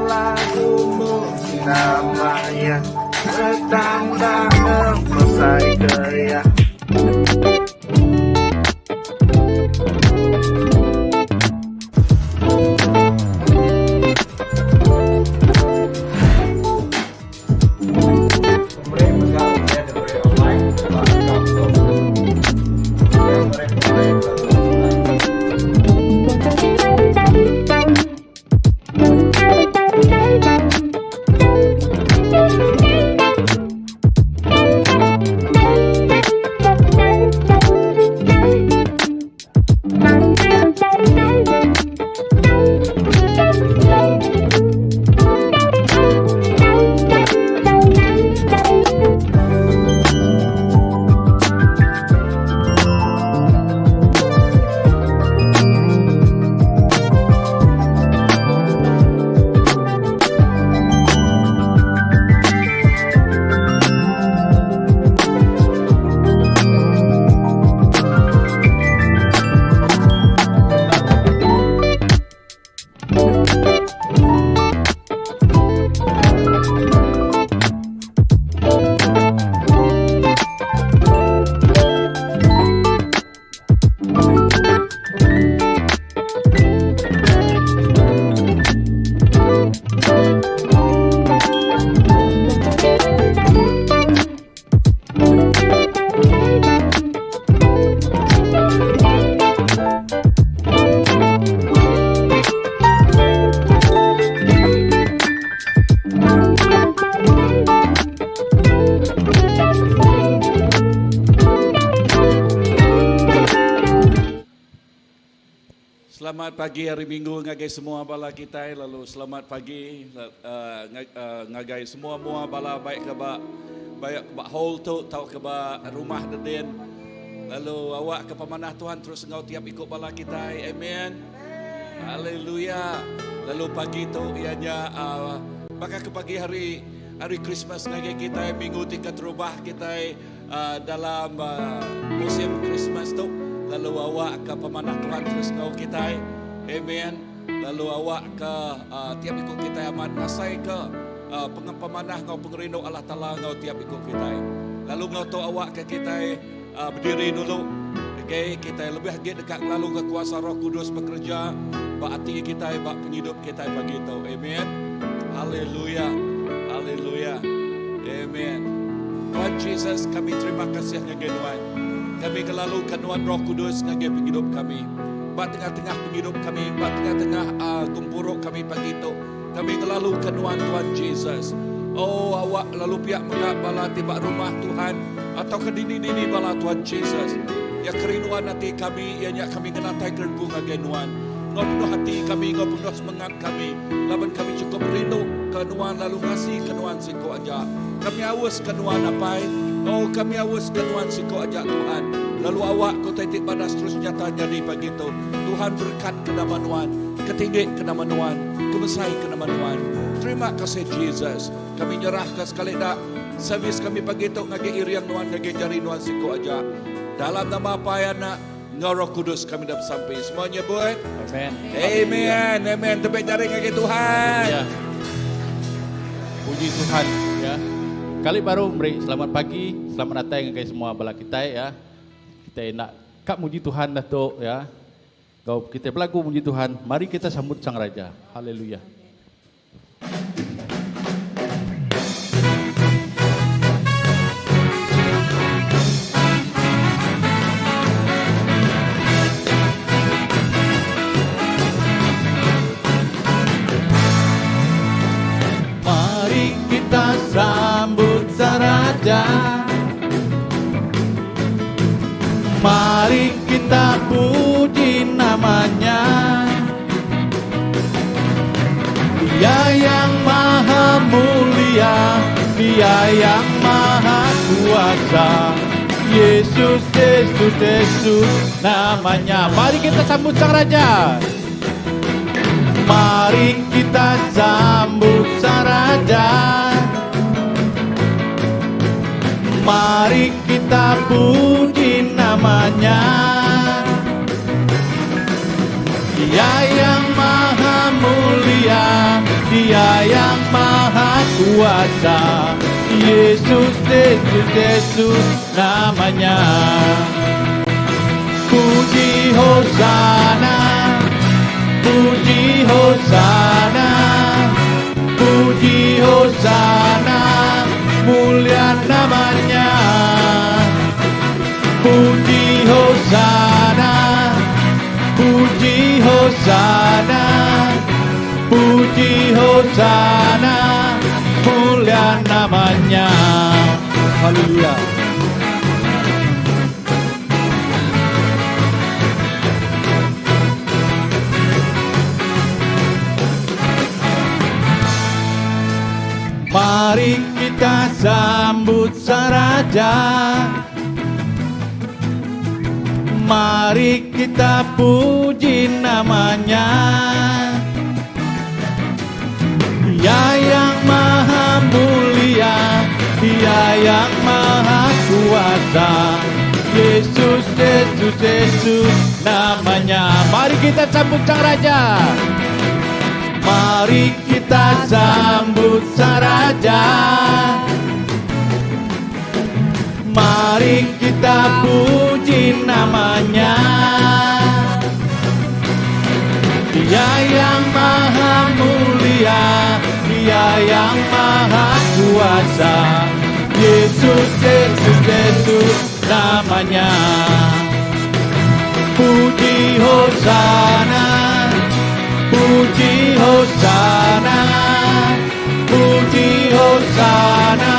Lagumu namanya Petanda selesai gaya. Selamat pagi hari Minggu ngagai semua bala kita, lalu selamat pagi ngagai semua bala baik ke ba hall tu tau ke ba rumah den, lalu awak ke pemanah Tuhan terus ngau tiap ikut bala kita. Amen. Haleluya. Lalu pagi tu ianya bakal ke pagi hari Christmas ngagai kita, minggu tingkat terubah kita dalam musim Christmas tu. Lalu awak ke pemanah Tuhan terus ngau kita. Amen. Lalu awak ke tiap ikut kita amat nasai ke pemanah ngau pengerindu Allah Ta'ala ngau tiap ikut kita. Lalu ngau tu awak ke kita berdiri dulu. Okay, kita lebih dekat lalu ke kuasa Roh Kudus bekerja bak hati kita, bak penghidup kita begitu. Amen. Haleluya. Haleluya. Amen. Tuhan Yesus, kami terima kasih ngagai Tuhan. Kami kelalu kenuan Roh Kudus ngagai penghidup kami. Bak tengah-tengah penghidup kami, bak tengah-tengah gempuruk kami pagi itu. Kami kelalu kenuan Tuhan Yesus. Oh, awak lalu pihak mengak bala tiba rumah Tuhan atau ke dini-dini bala Tuhan Yesus. Ya kerinduan hati kami, ianya kami kenatai kerenku ngagai Tuhan. Ngau penuh hati kami, ngau penuh semangat kami. Laban kami cukup rindu kenuan lalu ngasih kenuan siko aja. Kami awas kenuan apa? Oh, kami awas kenuan siko aja Tuhan. Lalu awak kau titik pada seterusnya tanya di pagi itu. Tuhan berkat ke nama Tuhan, ketinggi ke nama Tuhan, kebesai ke nama Tuhan. Terima kasih Yesus. Kami nyerahkan sekali dah servis kami pagi itu ngagai iriang Tuhan, ngagai jari Tuhan siko aja. Dalam nama apa ya nak? Roh Kudus kami dah sampai. Semuanya buat. Amen. Amen. Amen. Tepuk jari ngagai Tuhan. Ya. Puji Tuhan ya. Kali baru beri selamat pagi, selamat datang ngagai semua bala kita ya. Kita nak kak muji Tuhan Datuk ya. Kau kita berlagu muji Tuhan. Mari kita sambut Sang Raja. Haleluya. Mari kita sambut Sang Raja. Mari kita puji namanya. Dia yang maha mulia, Dia yang maha kuasa. Yesus, Yesus, Yesus namanya. Mari kita sambut Sang Raja. Mari kita sambut Sang Raja. Mari kita puji namanya. Dia yang maha mulia, Dia yang maha kuasa. Yesus, Yesus, Yesus namanya. Puji Hosana, puji Hosana, puji Hosana, mulia namanya. Puji Hosana, puji Hosana, puji Hosana, mulia namanya. Haleluya. Mari kita sambut Sang Raja, mari kita puji namanya. Dia yang maha mulia, Dia yang maha kuasa. Yesus, Yesus, Yesus namanya. Mari kita sambut Sang Raja. Mari kita sambut Sang Raja. Mari kita puji namanya. Dia yang maha mulia, Dia yang maha kuasa. Yesus, Yesus, Yesus namanya. Puji Hosana, puji Hosana, puji Hosana,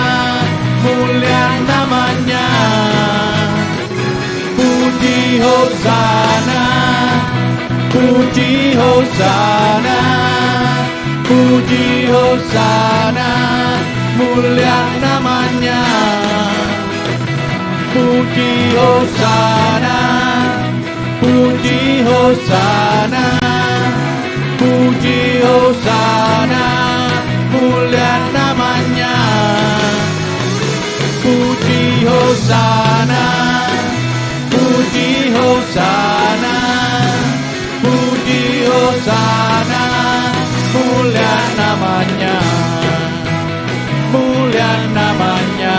mulia namanya. Puji Hosana, puji Hosana, puji Hosana, mulia namanya. Puji Hosana, puji Hosana, puji Hosana, mulia namanya. Puji Hosana, puji Hosana, puji Hosana, mulia namanya. Mulia namanya,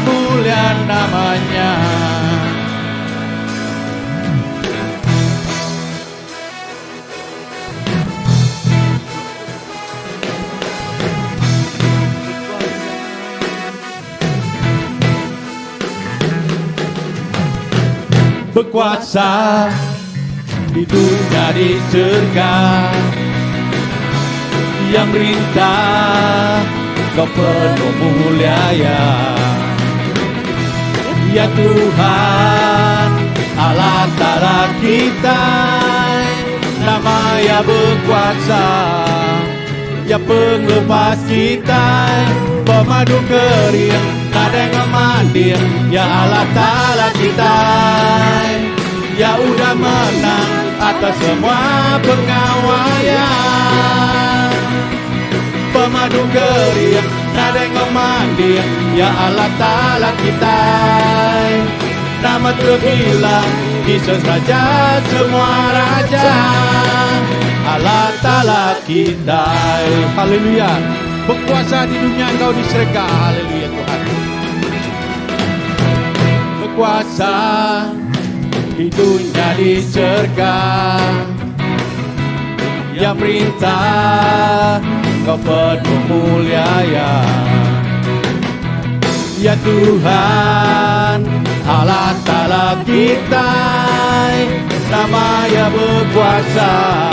mulia namanya. Berkuasa di dunia di surga, yang merintah Kau penuh mulia ya. Ya Tuhan Allah Ta'ala kita, nama ya berkuasa, ya penglepas kita, pemadu kering, nada yang memandir, ya Allah Ta'ala kita, ya udah menang atas semua pengawaian. Pemadu kering, nada yang memandir, ya Allah Ta'ala kita, nama terbilang Yesus Raja semua raja, Allah Ta'ala kita. Haleluya. Berkuasa di dunia Engkau di surga. Haleluya Tuhan. Berkuasa di dunia di surga, yang perintah Kau penuh mulia ya. Ya Tuhan Allah Ta'ala kita, nama ya berkuasa,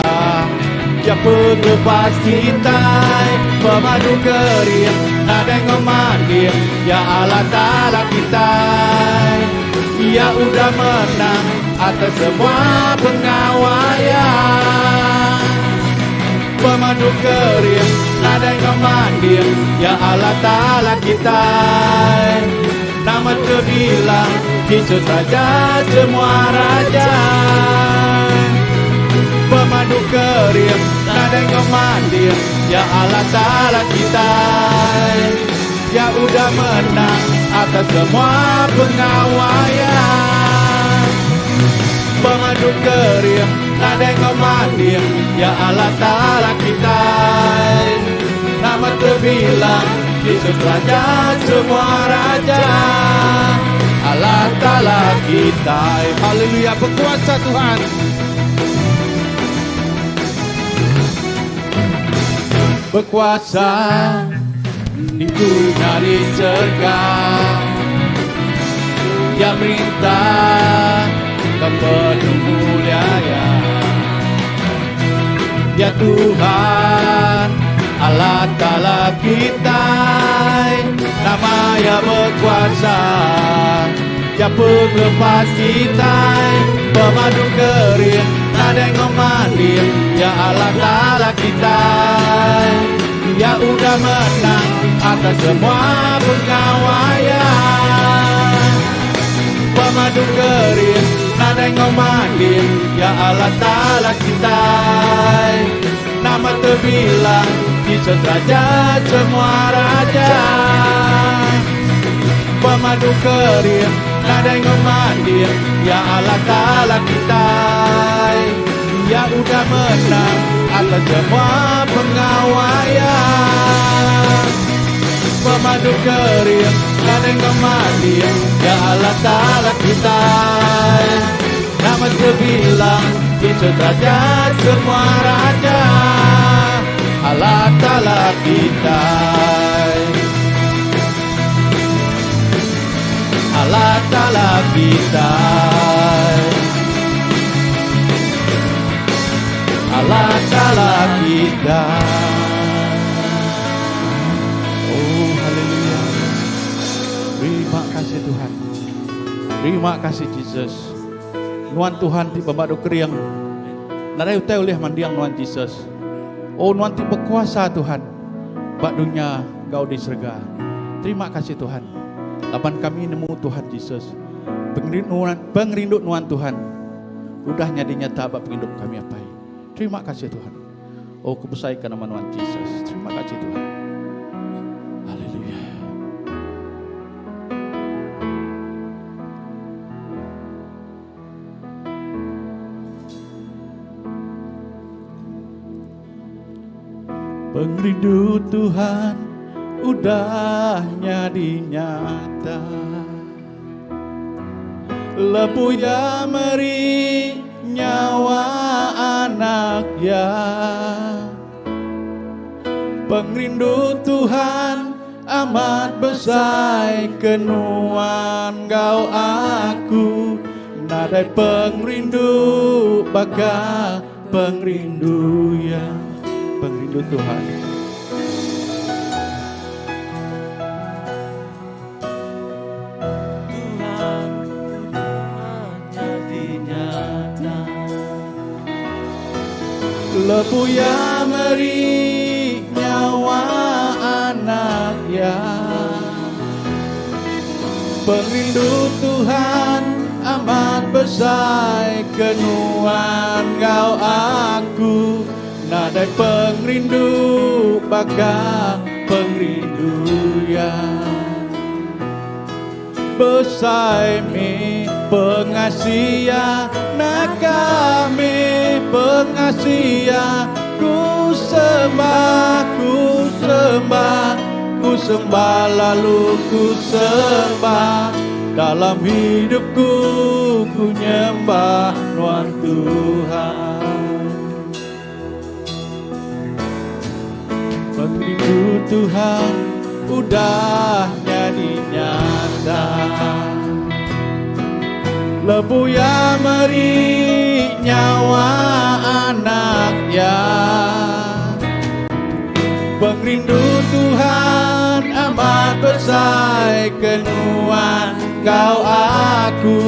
ya penglepas kita, pemadu kering, nada yang memandir, ya Allah Ta'ala kita, ya udah menang atas semua pengawaian. Pemadu kering, nada yang memandir, ya Allah Ta'ala kita, nama terbilang Yesus Raja semua raja. Pemadu kering, nada yang memandir, ya Allah Ta'ala kita, ya udah menang atas semua pengawaian. Pemadu Pemadu kering Nadeng memandir Ya Allah Ta'ala kita Nama terbilang Yesus Raja semua raja Allah Ta'ala kita. Haleluya, berkuasa Tuhan. Berkuasa di dunia di surga. Dia merintah kepenuh mulia ya. Dia Tuhan Allah Ta'ala kita. Nama yang berkuasa Ya pelepas kita Pemadu kering Nadeng memandir Ya Allah Ta'ala kita Ya udah menang Atas semua pengawaian Pemadu kering Nadeng memandir Ya Allah Ta'ala kita Nama terbilang Yesus Raja semua raja Pemadu kering Nadeng memandir Ya Allah Ta'ala kita Ya udah menang Atas semua pengawaian Pemadu kering Nadeng memandir Ya Allah Ta'ala kita Nama terbilang Yesus Raja semua raja Allah Ta'ala kita Allah Ta'ala kita Allah Ta'ala kita. Oh haleluya. Terima kasih Tuhan. Terima kasih Yesus. Nuan Tuhan di pemadu keriang Narai utai oleh mandiang Nuan Yesus. Oh Nuan ti berkuasa Tuhan bak dunia kau di surga. Terima kasih Tuhan. Lapan kami nemu Tuhan Yesus. Pengerindut Nuan Tuhan. Udahnya dinyata bak penghidup kami apa. Terima kasih Tuhan. Oh kebesaikan nama Nuan Yesus. Terima kasih Tuhan. Haleluya. Pengrindu Tuhan udahnya dinyata. Lepuya meri nyawa anak ya. Pengrindu Tuhan amat besar kenuan kau aku. Nadai pengrindu baka pengrindu ya. Pengrindu Tuhan. Tuhan jadi nyata. Lepuya meri nyawa anak ya. Pengrindu Tuhan amat besar kenuan kau aku. Nadai pengrindu baka pengrindu ya. Besar mi pengasiya nak kami pengasiya. Ku sembah, ku sembah, ku sembah lalu ku sembah. Dalam hidupku ku nyembah Tuhan Tuhan. Pengrindu Tuhan udahnya dinyata. Lepuya meri nyawa anak ya. Pengrindu Tuhan amat besar kenuan kau aku.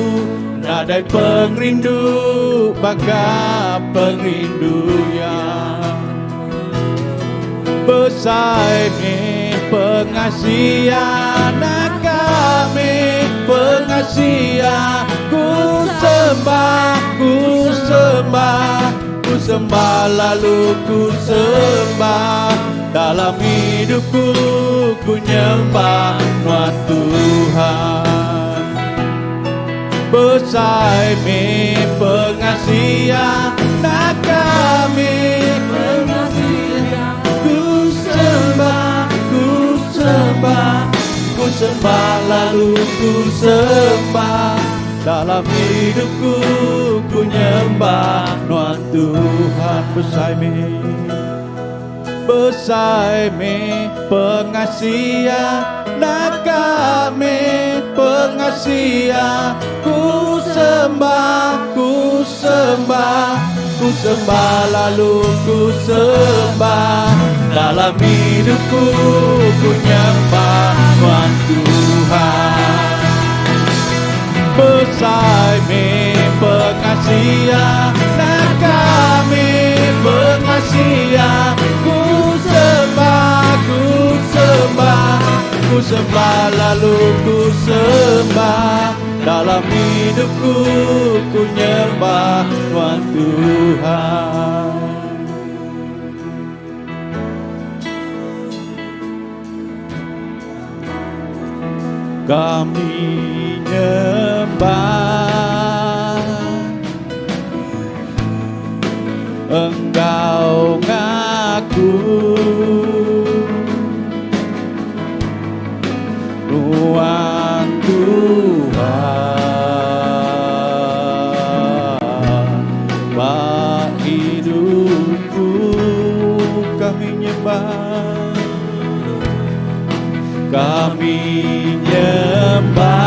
Nadai pengrindu baka pengrindu ya. Besar mi pengasihan kami pengasihan. Ku sembah, ku sembah, ku sembah lalu ku sembah. Dalam hidupku ku nyembah Tuhan Tuhan. Besar mi pengasihan nah kami ku sembah, ku sembah lalu ku sembah. Dalam hidupku ku nyembah Tuhan Tuhan besai-me pengasihan nah kami pengasihan ku sembah lalu ku sembah. Dalam hidupku ku nyembah Tuhan Tuhan besai-me pengasihan nah kami pengasihan ku sembah lalu ku sembah. Dalam hidupku ku nyembah Tuhan Tuhan. Kami nyembah Engkau ngaku Tuhan Tuhan, Pak hidupku kami nyembah, kami nyembah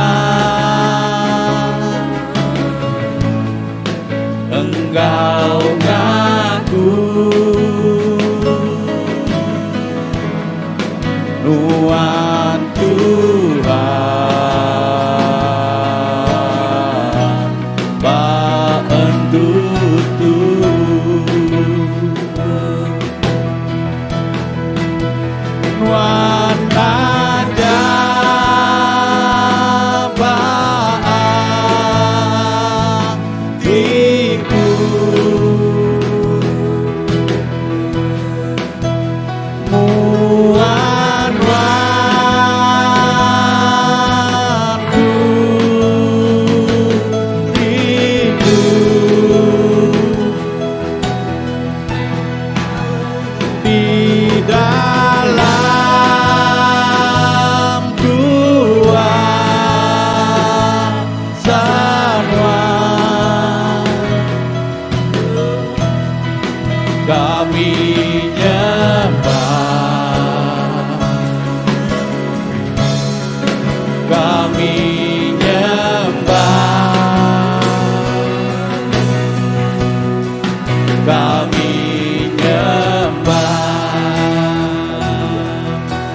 Engkau ngaku Tuhan Tuhan paentutu Nuan aja baatiku muan di dalam kuasa kami nyembah, kami nyembah, kami nyembah.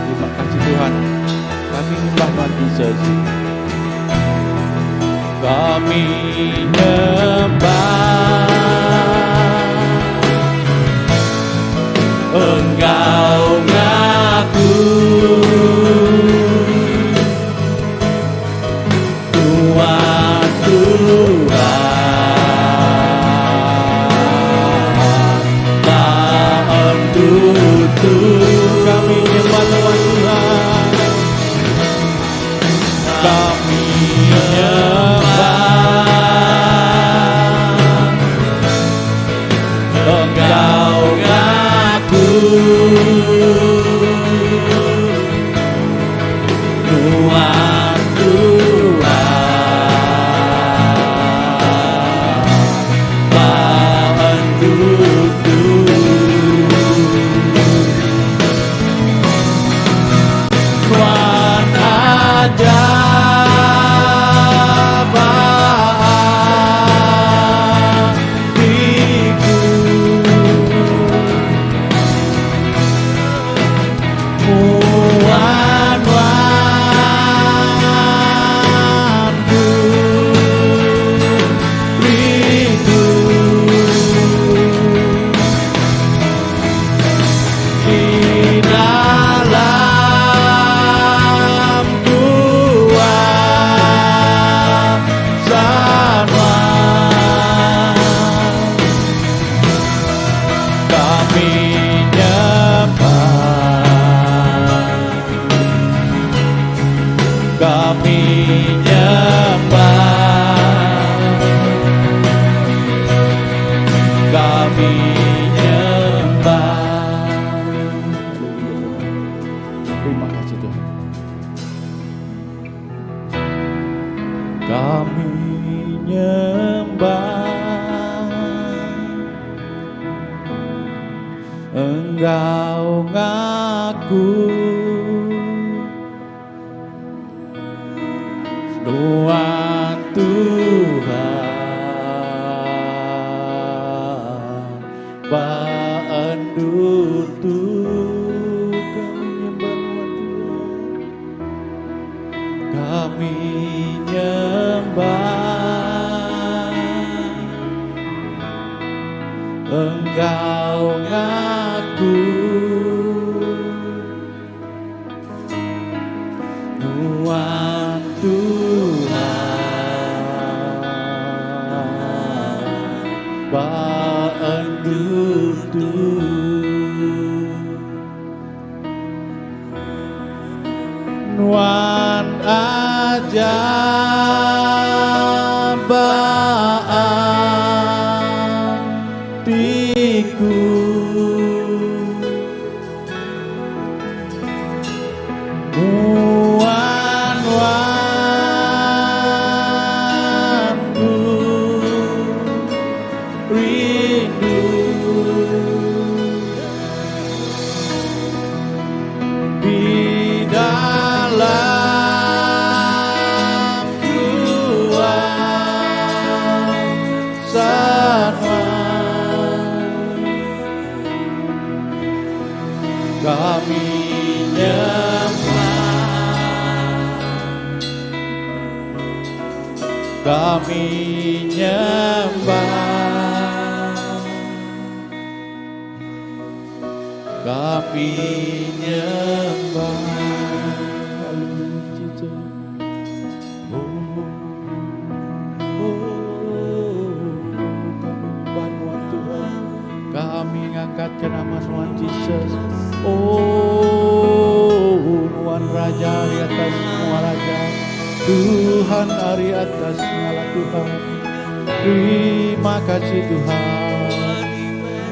Terima kasih Tuhan, kami nyembah Tuhan Yesus. Kami nyembah Engkau ngaku Tuhan Tuhan paentutu kami nyembah Tuhan Tuhan, kami nyembah Engkau ngaku Tuhan Tuhan paentutu Tuhan aja baatiku muan-muanku rindu di dalam kuasa kami nyembah, kami nyembah kami nyembah Engkau ngaku Tuhan Tuhan Baandun kami nyembah Engkau ngaku Tuhan Tuhan Baandun Nuan aja baatiku Nuan wanku rindu di dalam kuasa kami nyembah kami nyembah kami ngangkatkan nama Tuhan Yesus. Oh, Tuhan Raja di atas semua raja, Tuhan dari atas segala Tuhan. Terima kasih Tuhan.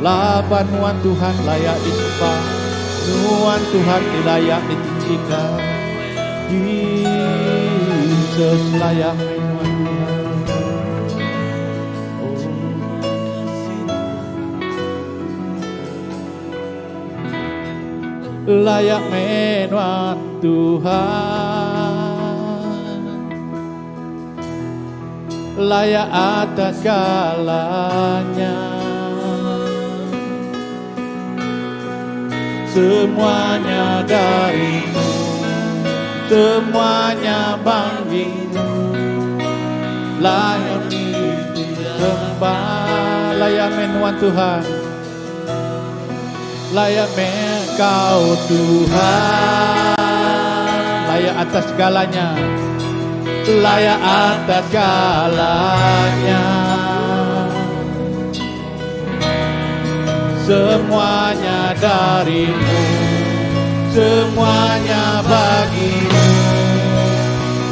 Laban Tuhan Tuhan layak disembah, Tuhan Tuhan layak ditinggikan. Yesus layak Tuhan Tuhan. Layak menuan Tuhan, layak atas segalanya, semuanya darimu, semuanya bagimu, layak disembah, layak menuan Tuhan. Layak Engkau Tuhan, layak atas segalanya, layak atas segalanya, semuanya darimu, semuanya bagimu,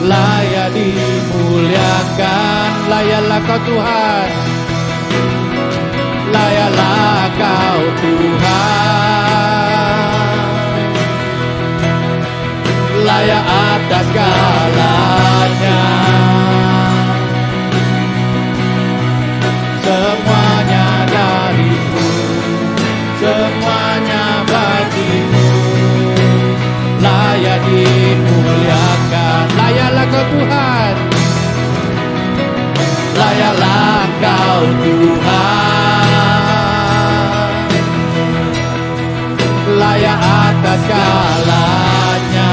layak dimuliakan, layaklah Kau Tuhan. Layaklah Kau Tuhan, layak atas segalanya, semuanya darimu, semuanya bagimu, layak dimuliakan, layaklah Kau Tuhan, layaklah Kau Tuhan. Layak atas segalanya,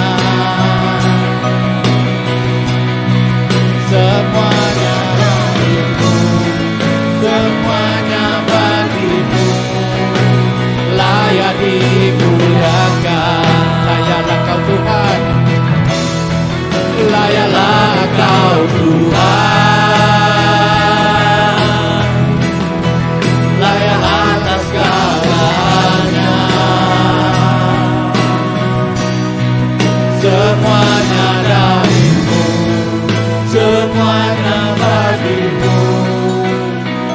semuanya bagimu, semuanya bagimu, layak dimuliakan, layaklah Kau Tuhan, layaklah Kau Tuhan, layak atas segalanya. Semuanya darimu, semuanya bagimu,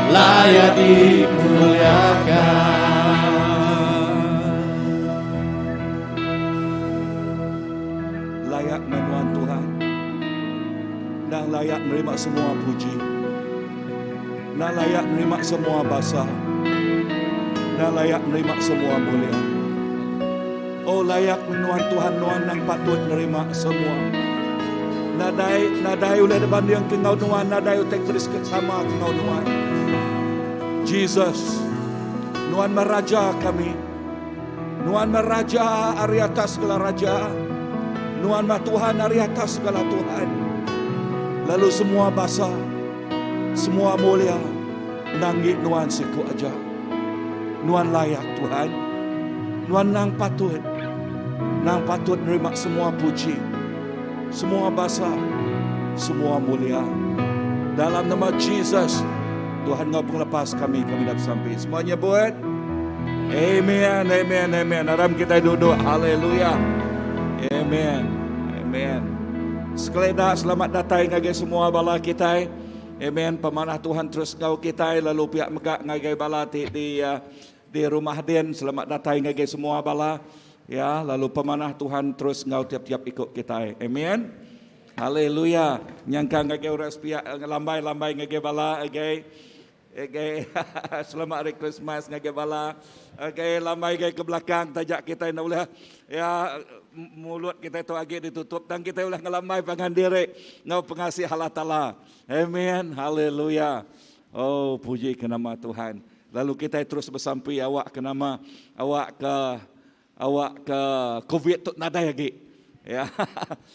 layak dimuliakan. Layak menuan Tuhan. Nang layak menerima semua puji. Nang layak menerima semua basa. Nang layak menerima semua mulia. Oh layak menuan Tuhan nuan nang patut menerima semua. Nadai ulah depan yang kengau nuan, nadai utek beris sama kengau nuan. Jesus, nuan meraja kami. Nuan meraja ari atas segala raja. Nuan mah Tuhan ari atas segala Tuhan. Lalu semua basa, semua mulia, nanggit nuan siku aja. Nuan layak Tuhan. Nuan nang patut menerima semua puji, semua basa, semua mulia. Dalam nama Jesus, Tuhan ngau penglepas kami dapat sampai. Semuanya buat. Amen, amen, amen. Aram kita duduk. Haleluya. Amen, amen. Sekali dah selamat datang ngagi semua bala kita. Amen. Pemanah Tuhan terus ngau kita. Lalu pihak megak ngagi bala di rumah den. Selamat datang ngagi semua bala. Ya, lalu pemanah Tuhan terus ngau tiap-tiap ikut kita. Amen. Haleluya. Nyangka ngagi uras pihak lambai-lambai ngagi bala. Okay. Selamat hari Christmas ngagi bala. Okay, lambai ke belakang tajak kita nak ulah ya mulut kita itu agak ditutup dan kita ulah ngelambai pangan diri ngau pengasih Allah Taala. Amen. Haleluya. Oh, puji ke nama Tuhan. Lalu kita terus bersampai awak ke nama awak ke COVID tu nadai lagi. Ya.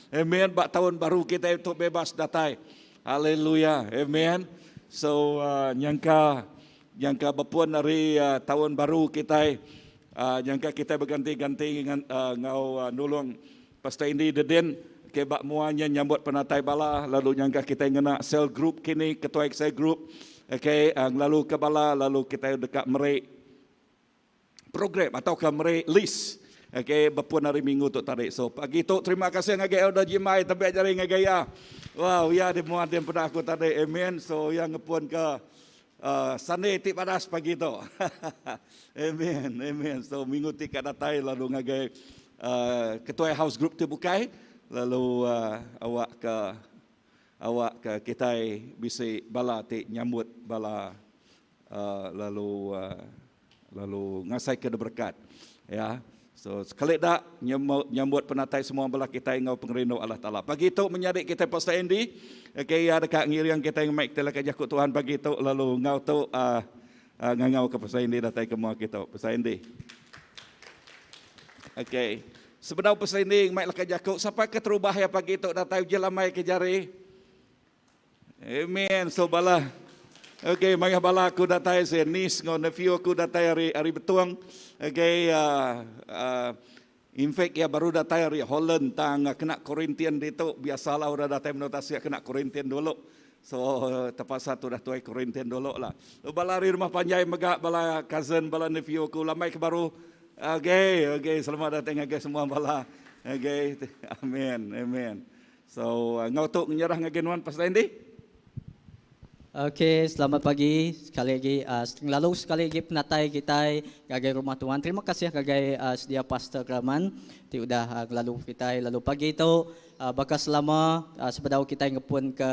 Amen. Bak tahun baru kita itu bebas datai. Haleluya. Amen. So nyangka berpuan dari tahun baru kita, nyangka kita berganti-ganti ngau nulung pasta ini deden kebak muanya nyambut penatai bala, lalu nyangka kita ngena sel group kini ketua sel group, okay, lalu ke bala, lalu kita dekat merek program atau ke merek list, okay, berpuan hari minggu tu tarik. So pagi tu terima kasih ngagay udah jimai tapi jari ngagaya. Wow, ya di muat yang pernah aku tadi, amen. So yang ngepun ke Sunday tik padas pagi tu. Amen, amen. So minggu tik datai lalu ngagai ketua house group tu bukai, lalu awak ke kita bisa bala tik nyambut bala lalu ngasai ke berkat. Ya. So sekali dah nyambut penatai semua bala kita ngau pengerindu Allah Taala. Pagi itu menyadik kita Pastor Andy. Okay, ya dekat ngiriang kita yang mic telah kajakut Tuhan pagi itu lalu ngau tu ngau ke Pastor Andy datai ke mua kita. Pastor Andy. Okay. Sebenarnya Pastor Andy mic lah kajakut siapa keterubah ya pagi itu datai je lamai ke jari. Amen. So bala. Okay, maya bala aku datai se nis ngau nephew aku datai hari betuang. Okay, in fact ya baru datang dari Holland tang kena Korintian itu biasalah udah datang menotasi kena Korintian dulu. So terpaksa tu dah tuai Korintian dulu lah. Bala dari rumah panjai megak bala cousin bala nephew ku lamai ke baru. Okay, selamat datang ngage semua bala. Okay, amen. So ngau tu menyerah ngage nuan Pastor Andy. Okey, selamat pagi. Sekali lagi penatai kita gagai rumah Tuhan. Terima kasih gagai sedia Pastor Kraman. Ti udah lalu kita lalu pagi itu bakal selama sebedau kita ngepun ke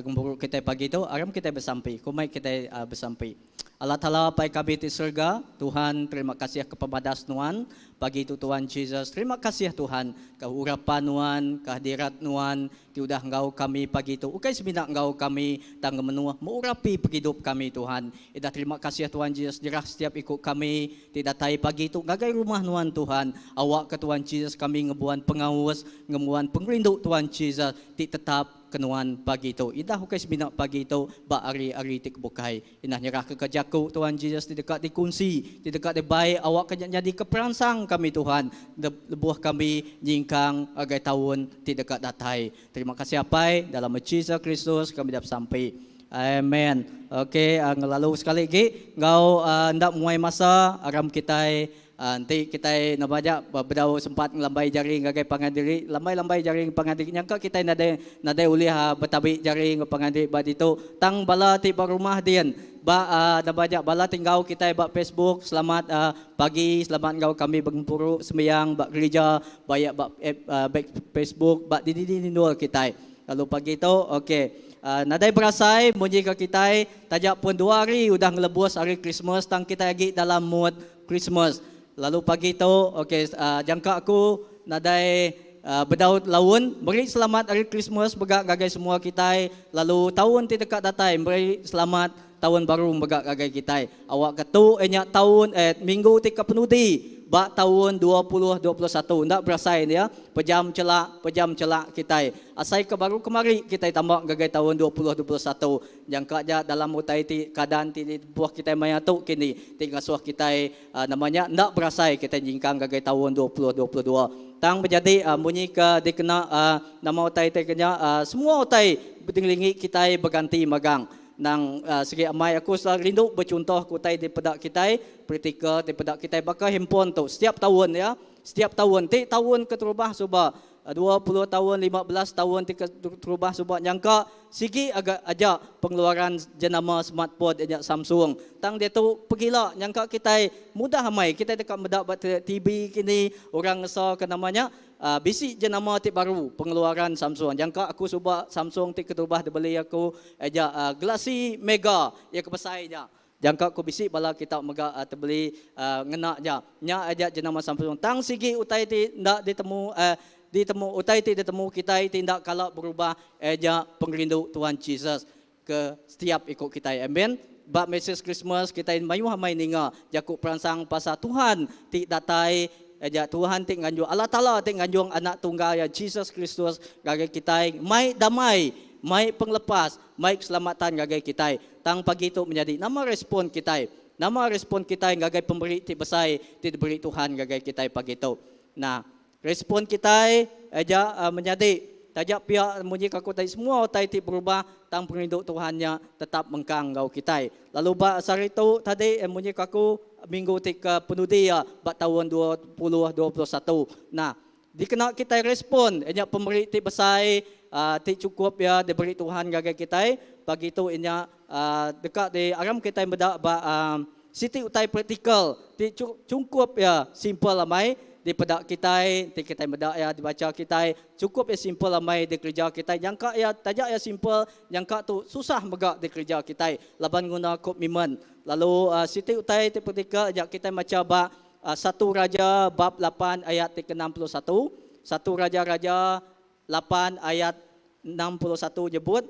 gemburu kita pagi itu aram kita bersampai. Kumai kita bersampai. Allah Taala pai kami di surga. Tuhan, terima kasih kepada Nuan pagi itu Tuhan Jesus. Terima kasih Tuhan keurapan Nuan, kehadirat Nuan. Tiudah engkau kami pagi itu. Ukai seminat engkau kami tangga menua mengurapi hidup kami Tuhan. Ida terima kasih Tuhan Jesus dirah setiap ikut kami tidak tai pagi itu gagai rumah Nuan Tuhan. Awak ke Tuhan Jesus kami ngebuan pengawas, ngebuan pengrindu Tuhan Jesus ti tetap kenuan pagi itu. Idah ukai seminat pagi itu ba ari-ari tik bukai. Inah nyerah ke kerjaku Tuhan Jesus di dekat di kunci, di dekat di baik awak jadi keperansang kami Tuhan. Lebuah kami nyingkang agai tahun di dekat datai. Terima kasih apai dalam Jesus Kristus kami dapat sampai. Amen. Okey, lalu sekali lagi ngau ndak mulai masa aram kita nanti kita nak baca berdau sempat ngelambai jaring ngagai pangandiri lambai jaring pangandiri nyangka kita nada uliah betabi jaring pangandiri bad itu tang bala ti rumah dian ba nak baca bala tinggal kita ba Facebook selamat pagi selamat engkau kami bergempuru sembahyang ba gereja bayak ba Facebook ba di dua kita Lalu pagi itu, okey. Nadai berasai, munyi ke kita, tajak pun 2 hari udah ngelebus hari Christmas, tang kita lagi dalam mood Christmas. Lalu pagi itu, okey, jangka aku nadai berdaud laun, beri selamat hari Christmas begak gagai semua kita. Lalu tahun ti dekat datai, beri selamat tahun baru begak gagai kita. Awak ketu enyak tahun minggu ti kepenudi. Bak tahun 2021 ndak berasai dia pejam celak kita asai ke baru kemari kita tambah gagai tahun 2021 jangka ja dalam utai ti keadaan ti buah kita mayatu kini ti ngasuh kita namanya ndak berasai kita jingkang gagai tahun 2022 tang menjadi munyi ke dikena nama utai ti kenya semua utai bedinglingi kita berganti magang nang segi amai aku selalu rindu bercontoh kutai di pedak kita praktikal di pedak kita bakal handphone tu setiap tahun ya setiap tahun ti tahun keterubah suba 20 tahun 15 tahun ti keterubah suba nyangka sigi agak aja pengeluaran jenama smartphone ajak Samsung tang dia tu pergilah nyangka kita mudah amai kita dekat medak TV kini orang ngesor ke namanya bisi jenama ti baru pengeluaran Samsung. Jangka aku cuba Samsung ti ketubah dibeli aku aja Galaxy Mega ya kepasai ja. Jangka aku bisi bala kita mega terbeli ngena ja. Nya aja jenama Samsung. Tang sigi utai ti ndak ditemu utai ti ditemu kita tindak kalau berubah aja pengrindu Tuhan Yesus ke setiap ikut kita. Amen. Bab message Christmas kita mayu hamai ninga jakuk peransang pasal Tuhan ti datai aja Tuhan ti nganjung Allah Taala ti nganjung anak tunggal ya Jesus Kristus gagai kita mai damai mai penglepas mai keselamatan gagai kita tang pagi itu menjadi nama respon kita gagai pemberi ti besai ti diberi Tuhan gagai kita pagi itu nah respon kita aja menjadi tajak pihak munyi kaku tadi semua utai ti berubah tang penginduk Tuhannya tetap mengkang gau kita lalu ba sari itu tadi munyi kaku minggu ti ke penudi ya bak tahun 2021 nah dikena kita respon enya pemberi ti besai ti cukup ya diberi Tuhan gagai kita pagi itu enya dekat di aram kita bedak ba siti utai praktikal ti cukup ya simple amai di pedak kita ti kita bedak ya dibaca kita cukup ya simple amai di kerja kita jangka ya tajak ya simple jangka tu susah megak di kerja kita laban guna komitmen lalu siti utai ti praktikal ajak kita baca ba 1 Raja bab 8 ayat 61 1 Raja 8 ayat 61 nyebut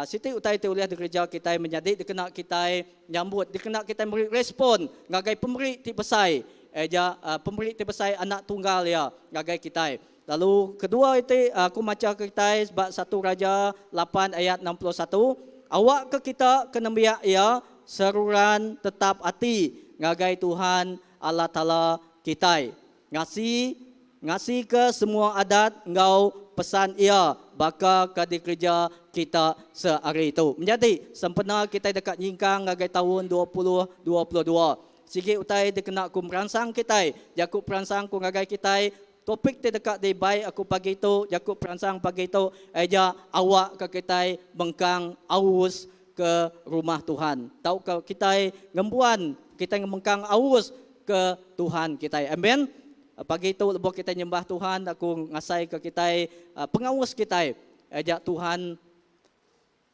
siti utai ti uliah di kerja kita menjadi dikena kita nyambut dikena kita beri respon ngagai pemberi ti besai pemberi ti besai anak tunggal ya gagai kita. Lalu kedua itu aku baca kita bab 1 Raja 8 ayat 61 awak ke kita kena biak ya seruran tetap hati ngagai Tuhan Allah Taala kita ngasi ke semua adat engkau pesan ia baka ke kerja kita sehari itu menjadi sempena kita dekat nyingkang ngagai tahun 2022 sigi utai dikena ku merangsang kita jakuk perangsang ku ngagai kita topik ti dekat di baik aku pagi itu jakuk perangsang pagi itu aja awak ke kita mengkang aus ke rumah Tuhan tahu ke kita ngembuan kita mengkang aus ke Tuhan kita amen pagi itu lebok kita nyembah Tuhan aku ngasai ke kita pengawas kita aja Tuhan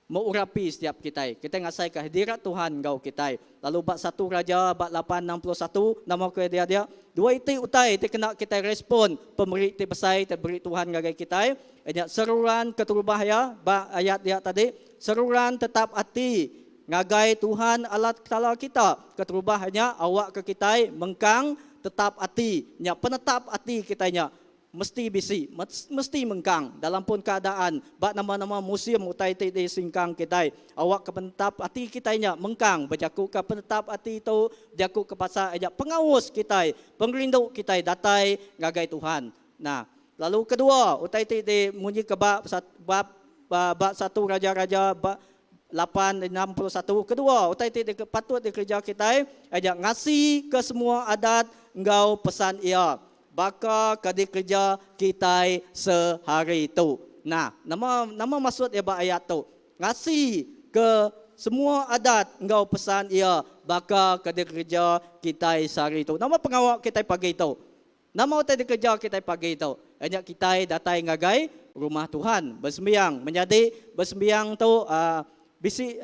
mengurapi setiap kita ngasai ke hadirat Tuhan gau kita lalu bab 1 Raja bab 861 nama ke dia dua itu utai ti kena kita respon pemberi ti besai ti beri Tuhan gagai kita anya seruran keterubah ya bab ayat dia tadi seruran tetap hati ngagai Tuhan Allah Taala kita keterubah hanya awak ke kita mengkang tetap hati nya penetap hati kitanya mesti bisi, mesti mengkang dalam pun keadaan. Bak nama-nama musim utai di singkang kita. Awak ke penetap hati kitanya mengkang. Berjaku ke penetap hati itu, berjaku ke pasal ajak pengawas kita, pengelindung kita datai ngagai Tuhan. Nah, lalu kedua utai di munyi ke bab 1 Raja-Raja bab 8:61 kedua utai patut dikerja kita ajak ngasih ke semua adat engkau pesan ia baka kadi kerja kita sehari itu. Nah, nama maksud ya ayat tu. Ngasih ke semua adat engkau pesan ia baka kadi kerja kita sehari itu. Nama pengawal kita pagi itu. Nama utai kerja kita pagi itu. hanya kita datai ngagai rumah Tuhan bersembahyang. Menjadi bersembahyang tu bisi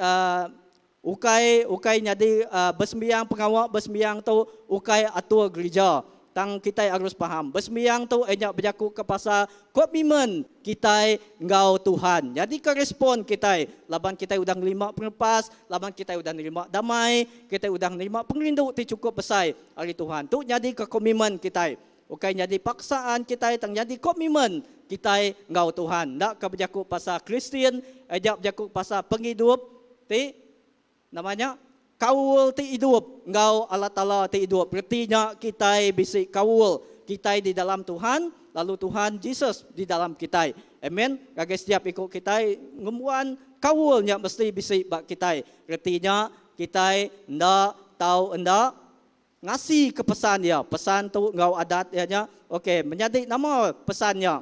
ukai jadi bersembahyang pengawal bersembahyang tu ukai atur gereja. Tang kita harus faham. Bersembahyang tu hanya berjaku ke pasal komitmen kita ngau Tuhan. Jadi ke respon kita, laban kita udah nerima penlepas, laban kita udah nerima damai, kita udah nerima pengrindu ti cukup besar hari Tuhan. Tu jadi ke komitmen kita. Bukan jadi paksaan kita, tang jadi komitmen kita ngau Tuhan. Ndak ke berjaku pasal Kristian, ajak berjaku pasal penghidup ti namanya kawul ti hidup, engkau Allah Ta'ala ti hidup. Artinya kita bisi kawul, kita di dalam Tuhan, lalu Tuhan Yesus di dalam kita. Amen. Kage setiap ikut kita ngemuan kawulnya mesti bisi bak kita. Artinya kita ndak tahu ndak ngasih ke pesan dia. Pesan tu engkau adat ya. Okey, menjadi nama pesannya.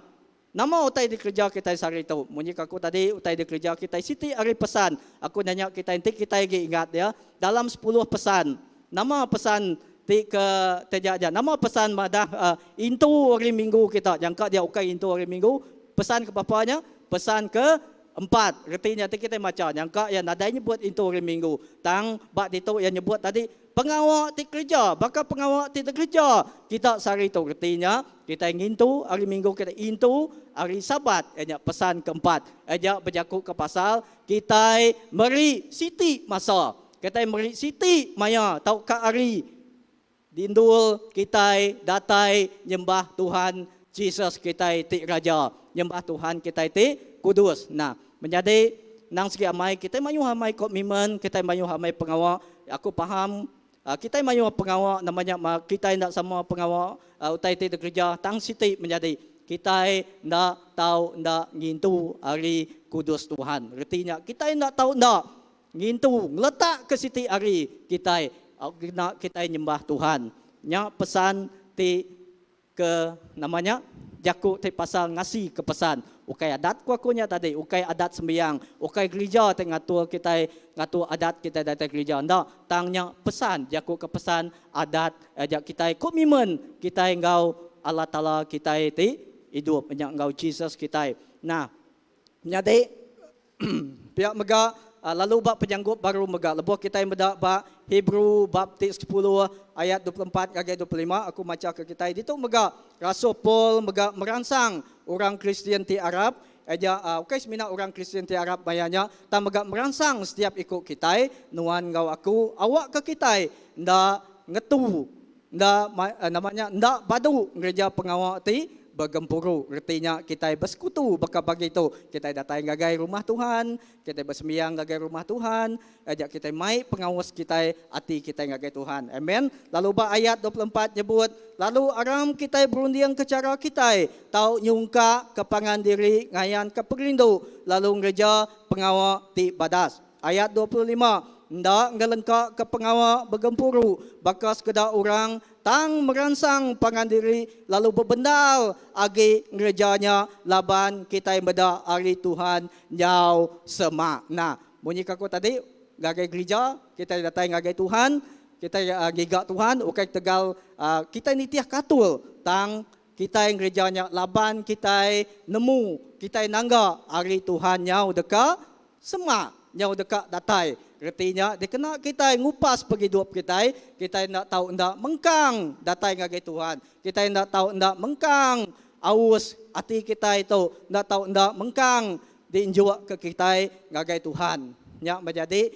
Nama utai di kerja kita sehari itu. Munyi aku tadi utai di kerja kita siti hari pesan. Aku nanya kita nanti kita lagi ingat ya. Dalam 10 pesan. Nama pesan ti ke tejaja. Nama pesan madah intu hari Minggu kita. Jangka dia ukai intu hari Minggu. Pesan ke bapanya? Pesan ke 4. Artinya kita macam jangka yang nadanya buat intu hari Minggu. Tang bak itu yang nyebut tadi pengawal ti kerja, bakal pengawal ti kerja. Kita sehari itu artinya kita intu hari Minggu kita intu hari Sabat. Ajak pesan keempat. Ajak berjaku ke pasal kita meri siti masa. Kita meri siti maya tau ka hari dindul kita datai nyembah Tuhan Yesus kita ti raja. Nyembah Tuhan kita ti kudus. Nah, menjadi nang segi amai kita mayu hamai komitmen, kita mayu hamai pengawal. Aku faham kita mayu pengawal namanya kita tidak sama pengawal utai ti kerja tang siti menjadi kita ndak tahu ndak ngintu hari kudus Tuhan. Artinya kita ndak tahu ndak ngintu ngeletak ke siti hari kita nyembah Tuhan. Nya pesan ti ke namanya jaku ti pasal ngasih ke pesan. Ukai adat kuakunya tadi, ukai adat sembahyang, ukai gereja te ngatur kita ngatur adat kita datang gereja. Ndak tangnya pesan jaku ke pesan adat ajak kita komitmen kita engkau Allah Taala kita ti hidup menyak engkau Jesus kita. Nah, nyade pihak mega lalu bab penyanggup baru mega lebuh kita meda bab Hebrew bab 10 ayat 24 hingga 25 aku baca ke kita itu mega Rasul Paul mega merangsang orang Kristian ti Arab aja okay semina orang Kristian ti Arab bayanya ta mega merangsang setiap ikut kita nuan ngau aku awak ke kita nda ngetu nda namanya nda badu gereja pengawal ti bergempuru. Artinya kita bersekutu baka bagi itu. Kita datang gagai rumah Tuhan, kita bersembahyang gagai rumah Tuhan, ajak kita mai pengawas kita hati kita gagai Tuhan. Amen. Lalu ba ayat 24 nyebut, lalu aram kita berundiang ke cara kita, tau nyungka kepangan diri ngayan ke perindu, lalu gereja pengawal ti badas. Ayat 25 ndak ngelengkak ke pengawal bergempuru bakas kedak orang tang merangsang pangan diri lalu berbendal agi gerejanya laban kita yang beda hari Tuhan nyau semak. Nah, bunyi kaku tadi gagai gereja kita datang gagai Tuhan, kita gigak Tuhan, ukai tegal kita ini tiah katul tang kita yang gerejanya laban kita nemu kita nangga hari Tuhan nyau dekat semak nyau dekat datai. Artinya dikena kita ngupas pergi hidup kita nak tahu ndak mengkang datai ngagai Tuhan. Kita nak tahu ndak mengkang aus hati kita itu, ndak tahu ndak mengkang diinjua ke kita ngagai Tuhan. Ya menjadi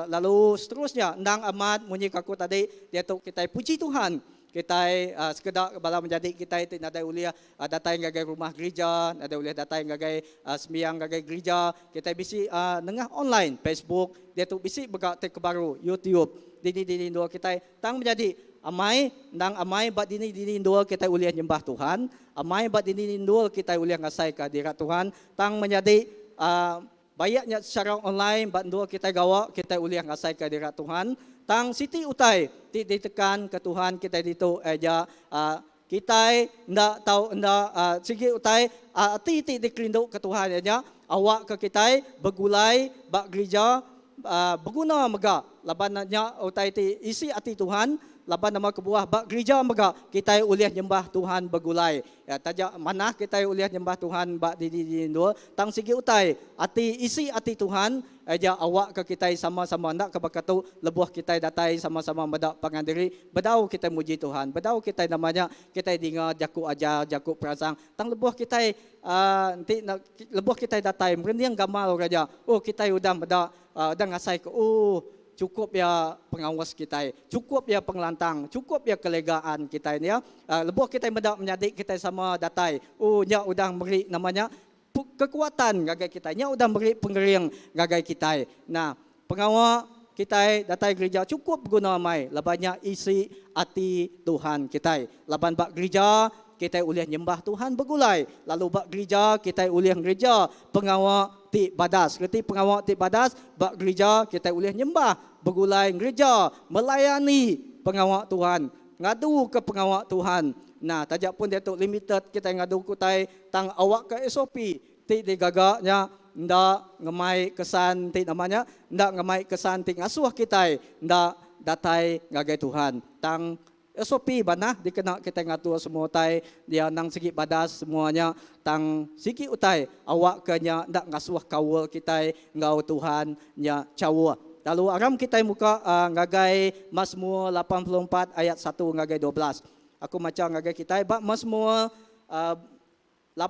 lalu seterusnya ndang amat munyi kaku tadi dia tu kita puji Tuhan. Kita sekedar bala menjadi kita itu nada uliah datang gagai rumah gereja, nada uliah datang gagai sembahyang gagai gereja. Kita bisi nengah online Facebook, dia tu bisi berkat ke baru YouTube. Dini dua kita tang menjadi amai nang amai bat dini dua kita uliah nyembah Tuhan, amai bat dini dua kita uliah ngasai kehadirat Tuhan. Tang menjadi bayaknya secara online bat dua kita gawa kita uliah ngasai kehadirat Tuhan. Tang siti utai ditekan ke Tuhan kita itu aja kita ndak tahu ndak sigi utai ti dikerindu ke Tuhan aja awak ke kita bergulai bak gereja berguna mega laban nya utai ti isi ati Tuhan, laban nama kebuah bak gereja mega kita ulih nyembah Tuhan begulai. Ya tajak mana kita ulih nyembah Tuhan bak di dua tang sigi utai ati isi ati Tuhan aja awak ke kita sama-sama ndak ke bakatu lebuh kita datai sama-sama medak pangandiri bedau kita muji Tuhan, bedau kita namanya kita dengar jaku ajar jaku perasaan tang lebuh kita nanti lebuh kita datai merendiang gamal raja. Oh kita udah medak udah ngasai ke cukup ya pengawas kita, cukup ya pengelantang, cukup ya kelegaan kita ini ya. Lebuh kita mendak menyadik kita sama datai. Nya udah beri namanya kekuatan gagai kita, nya udah beri pengering gagai kita. Nah, pengawal kita datai gereja cukup guna mai, labannya isi hati Tuhan kita. Laban bak gereja kita ulih nyembah Tuhan begulai. Lalu bak gereja kita ulih gereja pengawal ti badas. Kerti pengawal ti badas bak gereja kita ulih nyembah begulai gereja melayani pengawal Tuhan. Ngadu ke pengawal Tuhan. Nah, tajak pun dia tu limited kita ngadu kutai tang awak ke SOP ti digagaknya ndak ngemai kesan ti namanya ndak ngemai kesan ti ngasuh kita ndak datai ngagai Tuhan. Tang SOP banah dikena kita ngatur semua utai dia nang segi badas semuanya tang segi utai awak kenya ndak ngasuh kawal kita ngau Tuhan nya cawa. Lalu aram kita muka ngagai Mazmur 84 ayat 1 ngagai 12. Aku macam ngagai kita bab Mazmur 84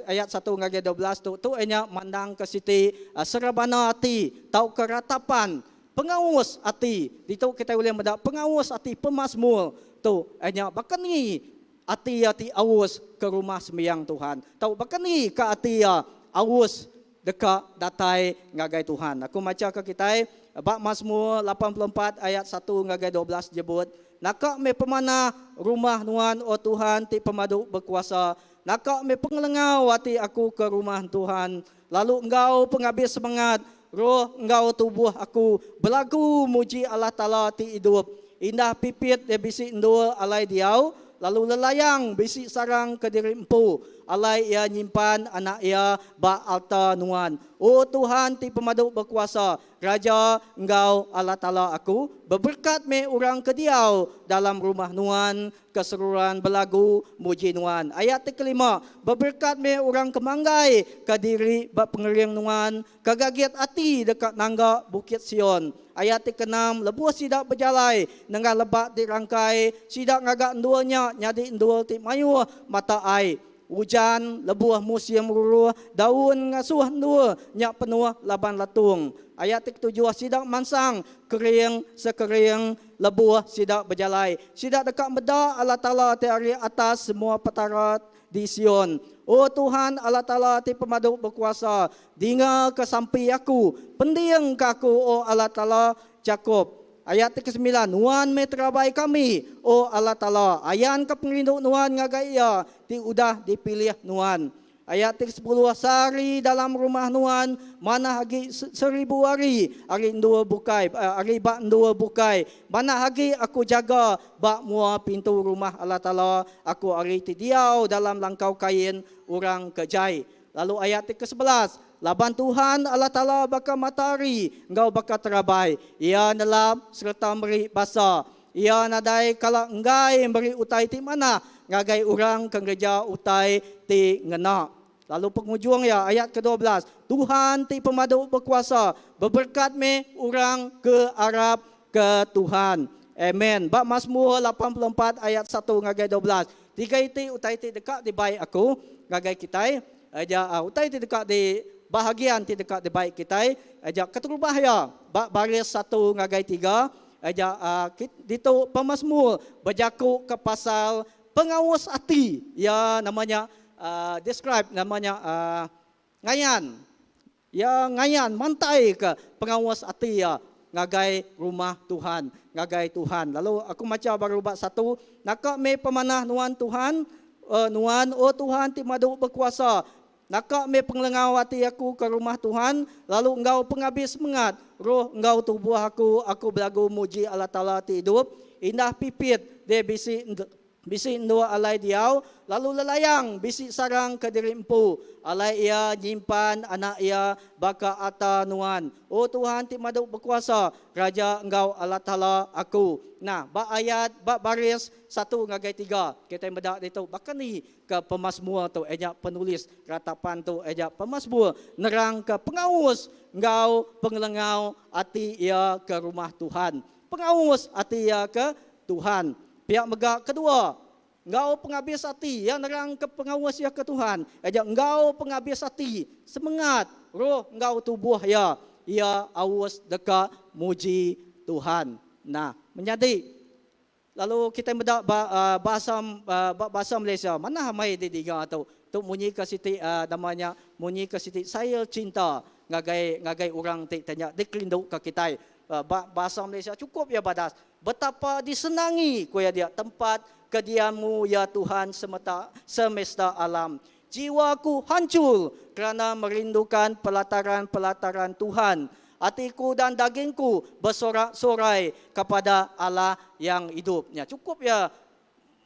ayat 1 ngagai 12 tu enya mandang ke siti serabana hati tau keratapan pengawas hati. Itu kita boleh mendapat pengawas hati pemazmur tu enya bakani hati awas ke rumah sembahyang Tuhan. Tahu bakani ke hati awas dekat datai ngagai Tuhan. Aku macam ke kita bab Mazmur 84 ayat 1 ngagai 12 jebut nakak me pemana rumah Tuhan oh Tuhan ti pemadu berkuasa. Nakak me pengelengau hati aku ke rumah Tuhan. Lalu engkau penghabis semangat roh engkau tubuh aku belagu muji Allah Ta'ala ti hidup. Indah pipit dia bisi endua alai diau. Lalu lelayang bisi sarang ke diri empu. Alai ia nyimpan anak ia ba alta nuan. Oh Tuhan ti pemadu berkuasa. Raja engkau Allah Ta'ala aku. Berberkat me orang ke diau dalam rumah nuan. Keseruan belagu muji nuan. Ayat kelima. Berberkat me orang kemanggai ke diri ba pengering nuan. Kagagiat hati dekat nangga Bukit Sion. Ayat ke-6, lebuh sidak berjalai, nengah lebat dirangkai, sidak ngagak enduanya, nyadi endua ti mayu mata ai. Hujan, lebuh musim ruruh, daun ngasuh endua, nyak penuh laban latung. Ayat ke-7, sidak mansang, kering sekering, lebuh sidak berjalai. Sidak dekat beda Allah Ta'ala dari atas semua petarat di Sion. Oh Tuhan Allah Ta'ala ti pemadu berkuasa, dengar kesampi aku, pendiang kaku oh Allah Ta'ala Jakob. Ayat ke-9, nuan me terabai kami, oh Allah Ta'ala, ayan ke penglindung nuan ngagaya, ti udah dipilih nuan. Ayat ke-10, sari dalam rumah nuan, mana hagi 1000 hari dua bukai, hari bak dua bukai. Mana hagi aku jaga bak mua pintu rumah Allah Ta'ala, aku hari tidiau dalam langkau kain orang kejai. Lalu ayat ke-11, laban Tuhan Allah Ta'ala baka matahari, engkau baka terabai. Ia nelap serta beri basa. Ia nadai kala enggai beri utai ti mana, ngagai orang ke gereja utai ti ngena. Lalu penghujung ya ayat ke-12. Tuhan ti pemadu berkuasa. Berberkat me orang ke Arab ke Tuhan. Amen. Bab Mazmur 84 ayat 1 ngagai 12. Tiga iti utai ti dekat di baik aku. Ngagai kita. Aja utai ti dekat di bahagian ti dekat di baik kita. Aja keterubah ya. Bab baris 1 ngagai 3. Aja itu pemazmur berjaku ke pasal pengawas hati. Ya namanya describe namanya ngayan. Ya ngayan mantai ke pengawas hati ya ngagai rumah Tuhan, ngagai Tuhan. Lalu aku macam baru bab 1, nakak me pemanah nuan Tuhan, nuan oh Tuhan ti madu berkuasa. Nakak me penglengau hati aku ke rumah Tuhan, lalu engkau penghabis semangat, roh engkau tubuh aku belagu muji Allah Ta'ala ti hidup. Indah pipit dia bisi bisi dua alai diau, lalu lelayang bisi sarang ke diri empu. Alai ia nyimpan anak ia baka ata nuan. Oh Tuhan ti madu berkuasa, Raja Engkau Allah Ta'ala aku. Nah, bak ayat, bak baris 1 ngagai 3. Kita medak itu, bahkan ni ke pemasmur tu, ejak penulis ratapan tu, ejak pemasmur. Nerang ke pengaus, Engkau pengelengau hati ia ke rumah Tuhan. Pengaus hati ia ke Tuhan. Pihak megak kedua, Engkau penghabis hati, yang nerang ke pengawas ya ke Tuhan. Ejak Engkau penghabis hati, semangat, roh Engkau tubuh ya, ia awas dekat muji Tuhan. Nah, menjadi lalu kita mendak bahasa Malaysia, mana hamai di tiga atau tu munyi ke siti namanya munyi ke siti saya cinta ngagai orang tanya dikelinduk ke kita. Bahasa Malaysia cukup ya badas. Betapa disenangi kuya dia tempat kediamu ya Tuhan semesta alam. Jiwaku hancur kerana merindukan pelataran-pelataran Tuhan. Hatiku dan dagingku bersorak-sorai kepada Allah yang hidupnya. Cukup ya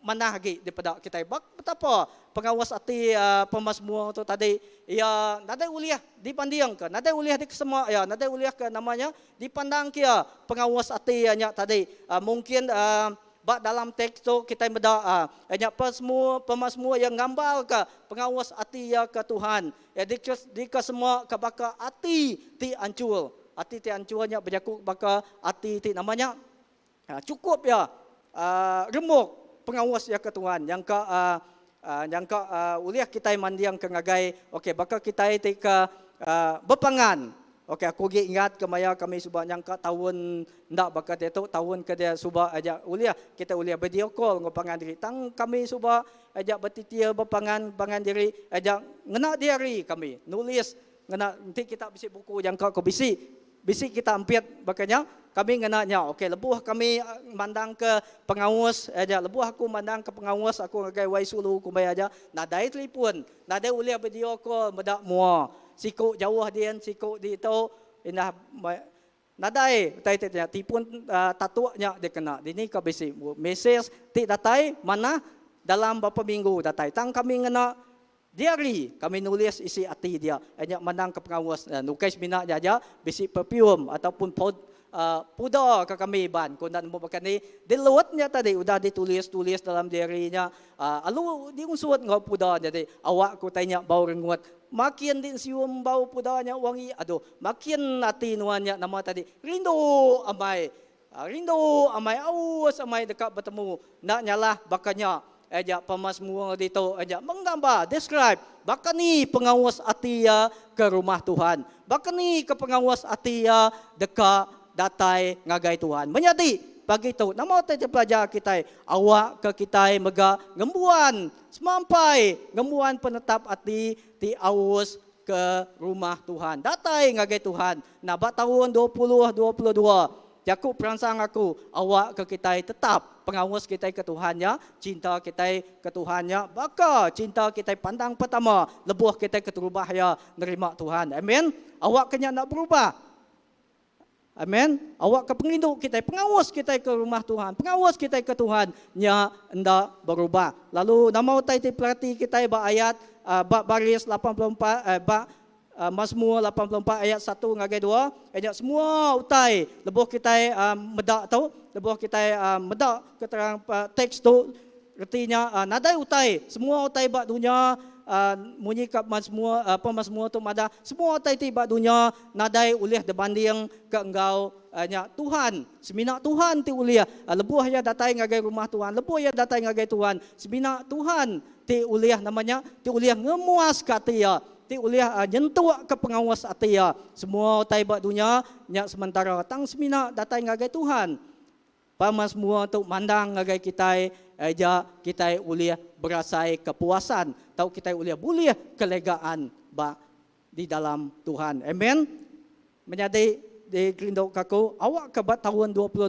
mana lagi daripada kita. Betapa pengawas hati pemasmur tu tadi ya nadai uliah dipandang ke nadai uliah di semua ya nadai uliah ke namanya dipandang kia pengawas hati nya tadi mungkin bak dalam teks tu kita beda nya pemasmur yang gambar ke pengawas hati ya ke Tuhan ya di ke semua ke baka hati ti hancur nya berjakuk baka hati ti namanya cukup ya remuk pengawas ya ke Tuhan yang ke uliah kita mandiang ke ngagai okey bakal kita tika berpangan okey aku ingat kemaya kami subah nyangka tahun ndak bakal itu tahun ke dia subah aja uliah kita uliah video call ngopangan diri tang kami subah aja betitia berpangan diri aja ngena diari kami nulis ngena nanti kita bisi buku jangka ko bisi kita ampiat bakanya kami ngenanya okey lebuh kami mandang ke pengawas aja lebuh aku mandang ke pengawas aku ngagai wai sulu kumbai aja nadai telefon nadai uliah video call medak mua siku jauh dian siku di itu indah nadai tai tipun tatuanya dia kena dini ka bisi message ti datai mana dalam beberapa minggu datai tang kami ngena diary kami nulis isi hati dia hanya mandang ke pengawas nukais mina jaja bisi perfume ataupun puda ke kami ban kung dan mo bakani diluatnya tadi udah ditulis dalam diary-nya alu diunsut ngau puda jadi awak ku tanya bau renguat makin din sium bau pudanya wangi aduh makin hati nuannya nama tadi rindu amai awas amai dekat bertemu nak nyalah bakanya ejak pemasmur dito ejak menggambar describe bahkan ni pengawas atia ke rumah Tuhan bahkan ni ke pengawas atia dekat datai ngagai Tuhan menjadi pagi tu nama kita pelajar kita awak ke kita mega ngembuan semampai ngembuan penetap ati ti awas ke rumah Tuhan datai ngagai Tuhan nah ba tahun 2022 Yakub perangsang aku, awak ke kita tetap pengawas kita ke Tuhannya, cinta kita ke Tuhannya, baka cinta kita pandang pertama, lebuh kita keterubah ya nerima Tuhan. Amin. Awak kena nak berubah. Amin. Awak ke penginduk kita, pengawas kita ke rumah Tuhan, pengawas kita ke Tuhan, nya hendak berubah. Lalu nama utai pelati kita ayat baris 84 Mazmur 84 ayat 1 ngagai 2 ayat semua utai lebuh kita medak tu lebuh kita medak keterang teks tu artinya nadai utai semua utai bak dunia munyi kat mazmur mazmur tu mada semua utai ti bak dunia nadai ulih dibanding ke engkau nya Tuhan semina Tuhan ti uliah lebuh ya datai ngagai rumah Tuhan lebuh ya datai ngagai Tuhan semina Tuhan ti uliah namanya ti uliah ngemuas katia ti uliah nyentuh ke pengawas atia semua taibat dunia nya sementara tang semina datai ngagai Tuhan pamas semua tu mandang ngagai kita aja kita uliah berasai kepuasan tau kita uliah boleh kelegaan ba di dalam Tuhan amen menjadi di kelindok kaku awak ke bat tahun 22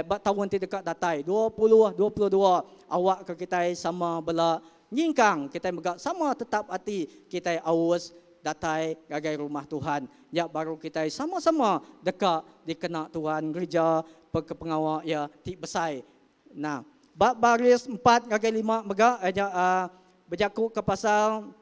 bat tahun ti dekat datai 2022 awak ke kita sama bela nyingkang kita megak sama tetap hati kita awas datai gagai rumah Tuhan ya baru kita sama-sama dekat dikena Tuhan gereja pengawal ya ti besai nah bab baris 4 ngagai 5 mega aja berjaku ke pasal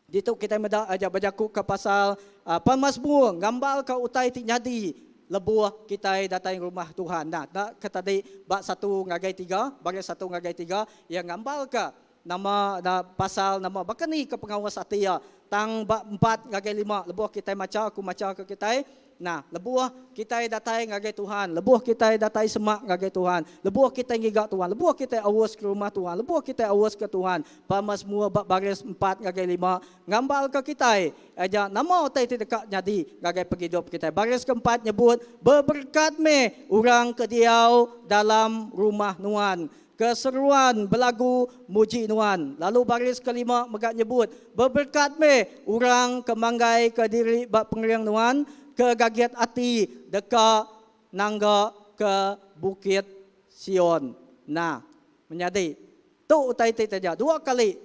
dito kita meda aja berjaku ke pasal Pemazmur ngambal ka utai ti nyadi lebuah kita datai rumah Tuhan. Nah, kata tadi bab 1 ngagai 3, baris 1 ngagai 3 yang ngambal ka nama pasal nama bakani ke pengawas atia tang bab 4 ngagai 5 lebuah kita aku maca ke kita. Nah, lebuah kita datai ngagai Tuhan, lebuah kita datai semak ngagai Tuhan, lebuah kita ngigak Tuhan, lebuah kita awas ke rumah Tuhan, lebuah kita awas ke Tuhan. Pemazmur bab baris 4 ngagai 5 ngambal ke kita aja nama utai ti dekat jadi ngagai penghidup kita. Baris keempat nyebut berberkat me orang kediau dalam rumah Tuhan. Keseruan belagu muji Tuhan. Lalu baris kelima megak nyebut berberkat me orang kemanggai ke diri bab pengeriang Tuhan, ke gagiat hati dekat nangga ke bukit Sion. Nah, menjadi tu utai saja 2 kali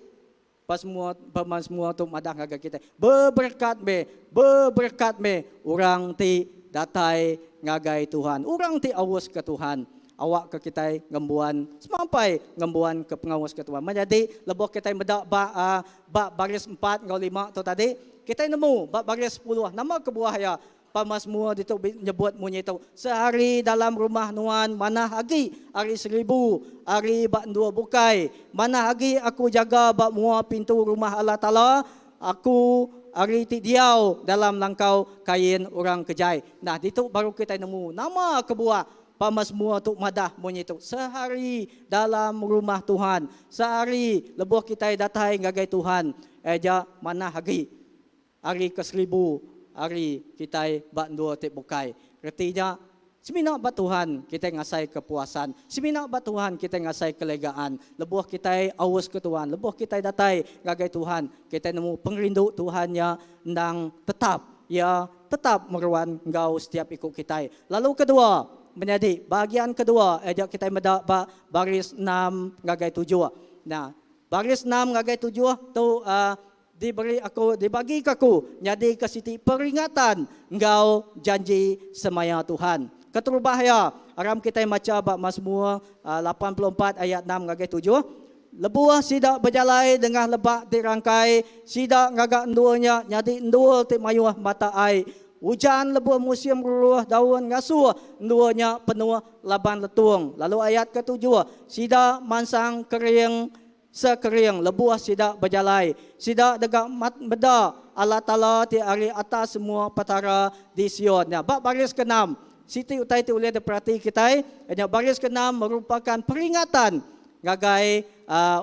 pas semua tu madah ngaga kita. Berberkat me orang ti datai ngagai Tuhan. Orang ti awas ke Tuhan. Awak ke kita ngembuan semampai ngembuan ke pengawas ke Tuhan. Menjadi lebih kita medak bab baris 4 ngau 5 tu tadi kita nemu bab baris 10 nama kebuah ya Pemazmur itu nyebut bunyi itu sehari dalam rumah Tuhan mana lagi hari 1000 hari bak 2 bukai mana lagi aku jaga bak mua pintu rumah Allah Taala aku hari ti diau dalam langkau kain orang kejai. Nah itu baru kita nemu nama kebuah Pemazmur tu madah bunyi itu sehari dalam rumah Tuhan sehari lebuh kita datai ngagai Tuhan eja mana lagi hari ke-1000 hari kita bak 2 tik bukai. Artinya semina bat Tuhan kita ngasai kepuasan. Semina bat Tuhan kita ngasai kelegaan. Lebuh kita awas ke Tuhan. Lebuh kita datai ngagai Tuhan. Kita nemu pengrindu Tuhannya ndang tetap meruan engkau setiap ikut kita. Lalu kedua menjadi bahagian kedua ajak kita medak baris 6 ngagai 7. Nah, baris 6 ngagai 7 tu dibagi aku jadi ke siti peringatan engkau janji semaya Tuhan. Keterbahaya aram kita maca bab Mazmur 84 ayat 6 ngagai 7. Lebuah sidak berjalai dengan lebak dirangkai sidak ngagak enduanya jadi endul ti mayuah mata ai. Hujan lebuah musim ruruh daun ngasuh enduanya penuh laban letung. Lalu ayat ke-7 sidak mansang kering sekering lebuah sidak berjalai sidak degak mat beda Allah Taala di hari atas semua petara di Sion. Ya, bab baris ke-6 siti utai ti ulih perhati kita baris ke-6 merupakan peringatan ngagai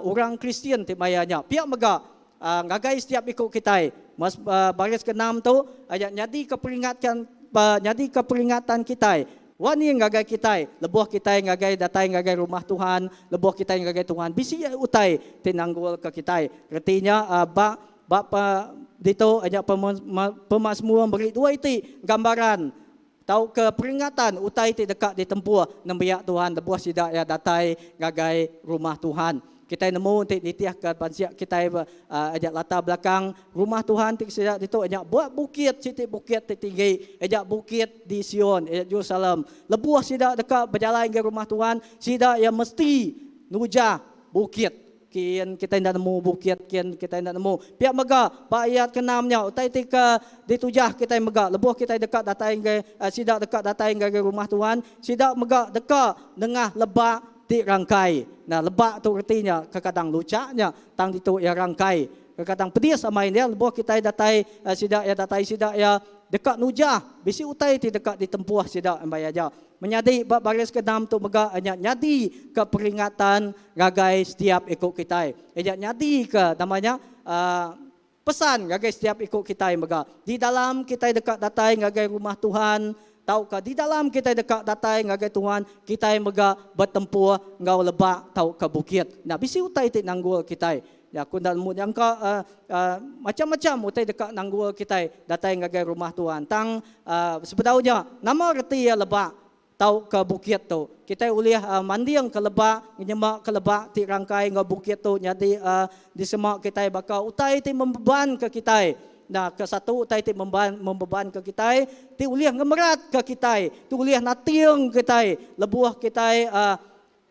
orang Kristian ti mayanya pihak mega ngagai setiap ikut kita. Baris ke-6 tu jadi keperingatan kita. Wani ngagai kita, lebuh kita ngagai datai ngagai rumah Tuhan, lebuh kita ngagai Tuhan. Bisi utai tinanggul ke kita. Artinya dito aja Pemazmur beri 2 iti gambaran tau ke peringatan utai ti dekat ditempuh nembiak Tuhan lebuh sidak ya datai ngagai rumah Tuhan. Kita nemu ditiah ke pansiak kita ajak latar belakang rumah Tuhan tik sidak dito ajak buat bukit siti bukit tinggi ajak bukit di Sion ajak Jerusalem lebuah sidak dekat berjalan ke rumah Tuhan sidak yang mesti nuja bukit kian kita tidak nemu bukit kian kita tidak nemu pihak mega ayat ke-6-nya utai tika ditujah kita mega lebuah kita dekat datai sidak dekat datai ke rumah Tuhan sidak mega dekat dengah lebak ti rangkai. Nah, lebak tu artinya kadang lucaknya tang itu ya rangkai. Kadang pedis amain dia lebuh kita datai sidak ya dekat nujah bisi utai ti dekat ditempuh sidak embai aja. Menyadi bab baris ke-6 tu mega nyadi ke peringatan gagai setiap ikut kita. Nyadi ke namanya pesan gagai setiap ikut kita mega. Di dalam kita dekat datai gagai rumah Tuhan taukah di dalam kita dekat datai ngagai Tuhan kita mega bertempur ngau lebak tau ke bukit. Nah bisi utai ti nanggul kita. Ya kun dan yang ka macam-macam utai dekat nanggul kita datai ngagai rumah Tuhan. Tang sebetulnya nama reti ya lebak tau ke bukit tu. Kita uliah mandiang ke lebak nyemak ke lebak ti rangkai ngau bukit tu jadi di semak kita bakal utai ti membeban ke kita. Nah, ke-1 utai ti membeban ke kita, ti uliah ngemerat ke kita, ti uliah natiung kita, lebuah kita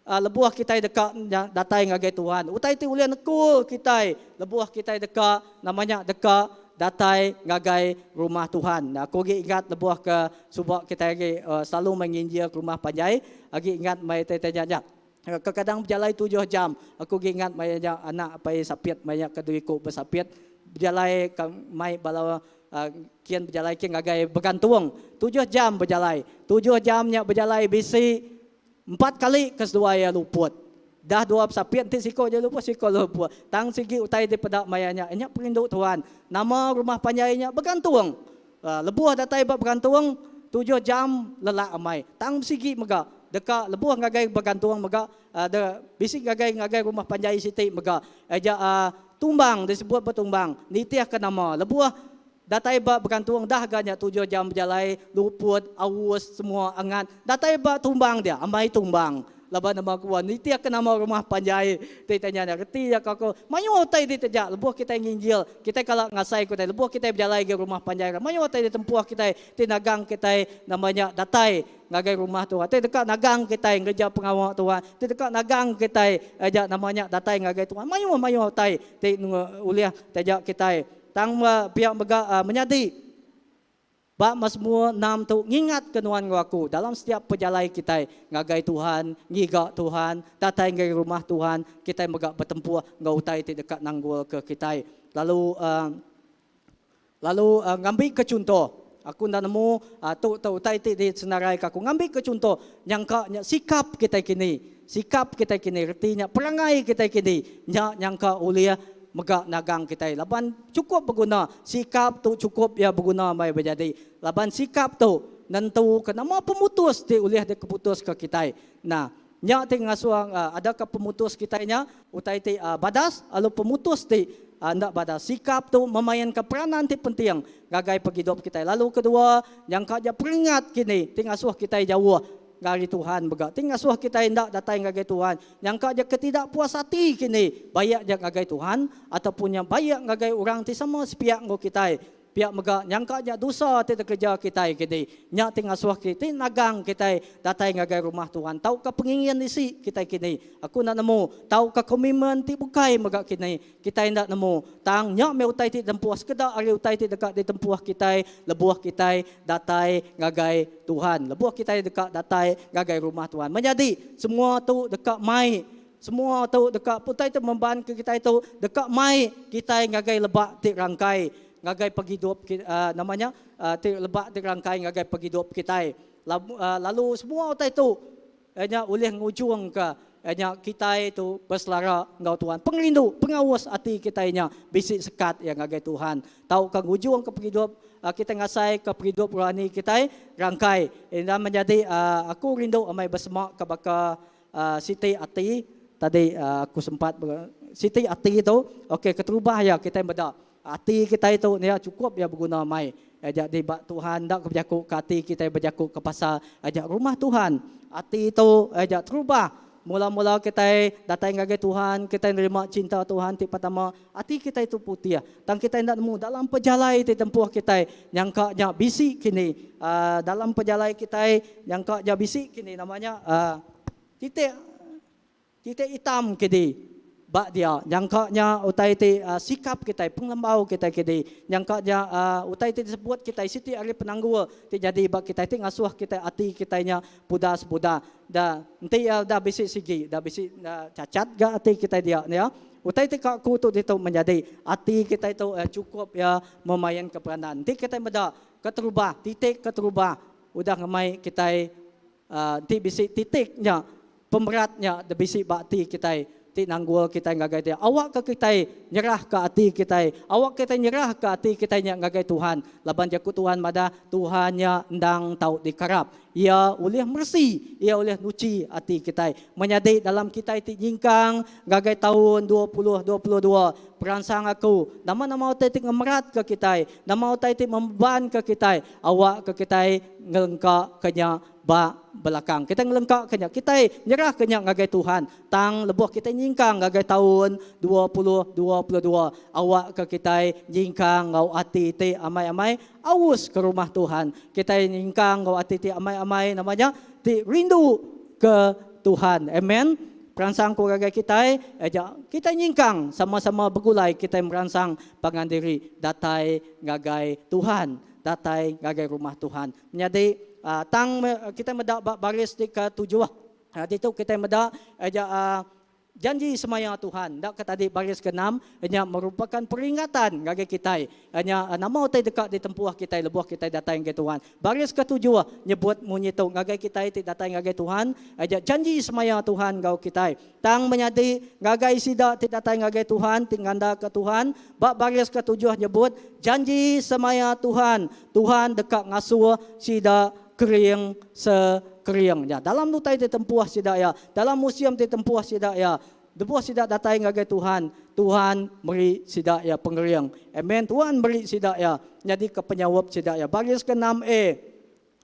lebuah kita dekat datai ngagai Tuhan. Utai ti ulian kul kita lebuah kita dekat namanya dekat datai ngagai rumah Tuhan. Aku lagi ingat lebuah ke subak kita lagi selalu menginjil ke rumah Panjai. Lagi ingat mai tanya kadang berjalan 7 jam. Aku lagi ingat mai anak pai sapit mai keduiku bersapit berjalan mai bala kian berjalan kian ngagai bergantung 7 jam berjalan. 7 jamnya berjalan bisi 4 kali kedua ya luput. Dah 2 sapit nanti siko je luput, siko luput. Tang segi utai di pedak mayanya. Enya perindu Tuhan. Nama rumah Panjainya bergantung. Lebuah datai bergantung 7 jam lelak amai. Tang segi mega dekat lebuah ngagai bergantung mega bisik ngagai rumah Panjai Siti mega. Eja tumbang disebut bertumbang. Nitiah ke nama lebuah datai ba bergantung dah agaknya 7 jam berjalan luput awus semua angat datai ba tumbang dia amai tumbang laba nama kuan niti ke nama rumah Panjai tanya reti ya kako mayu tai di tejak lebuh kita nginjil kita kalau ngasai kita lebuh kita berjalan ke rumah Panjai mayu tai di tempuh kita tinagang kita namanya datai ngagai rumah Tuhan dekat nagang kita ngeja pengawal Tuhan dekat nagang kita aja namanya datai ngagai Tuhan mayu tai uliah tejak kita tang pihak menyadi bak masmua nam tu ngingat kenuan aku dalam setiap perjalanan kita ngagai Tuhan ngigak Tuhan datai ngai rumah Tuhan kita megak bertempuh ngautai ti dekat nanggul ke kita lalu ngambil ke contoh aku ndak nemu tu utai ti di senarai aku ngambil ke contoh nyangka sikap kita kini artinya perangai kita kini nyangka ulia megak nagang kita. Laban cukup berguna. Sikap tu cukup ya berguna mai berjadi. Laban sikap tu nentu kena mau pemutus ti ulih dia keputus ke kita. Nah, nya ti ngasuang adakah pemutus kita nya utai ti badas lalu pemutus ti ndak badas. Sikap tu memainkan peranan ti penting gagai penghidup kita. Lalu kedua yang kaja peringat kini ti ngasuh kita jauh ngari Tuhan begak tinggal suah kita hendak datang ngagai Tuhan yang kaja ketidakpuas hati kini bayak jak ngagai Tuhan ataupun yang bayak ngagai orang ti sama sepiak ngo kita pihak megak yang kaja dosa ti kerja kita kini nya tinggal suah kita nagang kita datang ngagai rumah Tuhan tahu ke pengingin isi kita kini aku nak nemu tahu ke komitmen ti bukai megak kini kita hendak nemu tang nya me utai ti tempuh sekedar ari utai ti dekat di tempuh kita lebuah kita datai ngagai Tuhan lebuah kita dekat datai ngagai rumah Tuhan menjadi semua tu dekat mai semua tu dekat putai tu memban ke kita itu dekat mai kita ngagai lebak ti rangkai ngagai penghidup namanya lebak di rangkai ngagai penghidup kita lalu semua utai tu nya oleh ngujung ke nya kita itu berselara ngau Tuhan pengrindu pengawas hati kita nya bisik sekat yang ngagai Tuhan tahu ke ngujung ke penghidup kita ngasai ke penghidup rohani kita rangkai dan menjadi aku rindu amai bersemak ke baka Siti Ati tadi aku sempat Siti Ati itu okey keterubah ya kita beda hati kita itu ya cukup ya berguna mai ajak di bak Tuhan dak berjakuk ke hati kita berjakuk ke pasal ajak rumah Tuhan hati itu ajak terubah mula-mula kita datang ngagai Tuhan kita nerima cinta Tuhan ti pertama hati kita itu putih dan kita hendak nemu dalam perjalanan ti tempuh kita yang kaknya bisik kini dalam perjalanan kita yang kaknya bisik kini namanya titik hitam kini bak dia yang kaknya utai ti sikap kita penglembau kita kini yang kaknya utai ti disebut kita siti ari penanggul ti jadi bak kita ti ngasuh kita hati kitanya pudas dah nanti dah bisi sigi dah bisi cacat ga hati kita dia ya utai ti kaku tu itu menjadi hati kita itu cukup ya memainkan keperanan nanti kita beda keterubah titik keterubah udah ngemai kita ti bisi titiknya pemberatnya dah bisi bakti kita ti nanggul kita ngagai dia awak ke kita nyerah ke hati kita awak kita nyerah ke hati kita ngagai Tuhan laban jaku Tuhan mada Tuhannya ndang tau dikarap ia oleh mersi ia oleh nuci hati kita menyadi dalam kita ti jingkang ngagai tahun 2022 perangsang aku nama-nama utai ti ngemerat ke kita nama utai ti membeban ke kita awak ke kita ngelengkak kenya ba belakang kita ngelengkak kenya kita nyerah kenya ngagai Tuhan tang lebuh kita nyingkang ngagai tahun 2022 awak ke kita nyingkang ngau hati ti amai-amai awus ke rumah Tuhan kita nyingkang ngau hati ti amai-amai namanya ti rindu ke Tuhan. Amen. Peransang keluarga kita, kita nyingkang sama-sama bergulai, kita meransang pangandiri datai ngagai Tuhan, datai ngagai rumah Tuhan. Jadi tang kita medak baris di ketujuh. Itu kita medak janji semaya Tuhan. Dak kata di baris ke-6 hanya merupakan peringatan bagi kita. Hanya nama utai dekat di tempuh kita, lebuh kita datang ke Tuhan. Baris ke-7 nyebut munyi tu ngagai kita ti datang ngagai Tuhan. Aja janji semaya Tuhan gau kita. Tang menyadi ngagai sida ti datang ngagai Tuhan, ti nganda ke Tuhan. Bak baris ke-7 nyebut janji semaya Tuhan. Tuhan dekat ngasuh sida kering sekering. Ya, dalam nutai ditempuh sidak ya, dalam museum ditempuh sidak ya, debuh sidak datai ngagai Tuhan, Tuhan beri sidak ya pengering. Amen. Tuhan beri sidak ya. Jadi kepenyawab sidak ya. Baris ke-6A.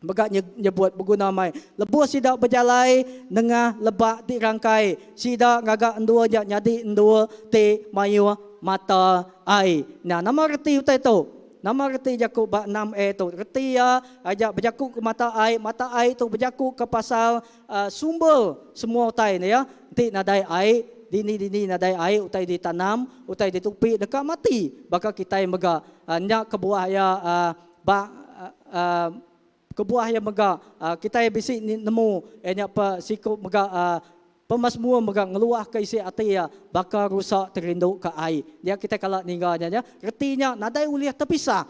Begak nyebut berguna mai. Lebuh sidak berjalai nengah lebak di rangkai. Sidak ngagak endua jak nyadi endua te mayu mata ai. Nah, nama reti utai tu. Nama reti jakuk bak 6A tu. Reti ya ajak berjakuk ke mata air tu berjakuk ke pasal sumber semua utai ni ya. Nanti nadai air, dini nadai air utai ditanam, utai ditupi dekat mati. Baka kita yang mega nyak kebuah ya kebuah yang mega kita yang bisik nemu nyak pa siku mega pemasmua megang ngeluah ke isi hati ya, bakal rusak terinduk ke air. Dia kita kalau ninggalnya, retinya nadai uliah terpisah.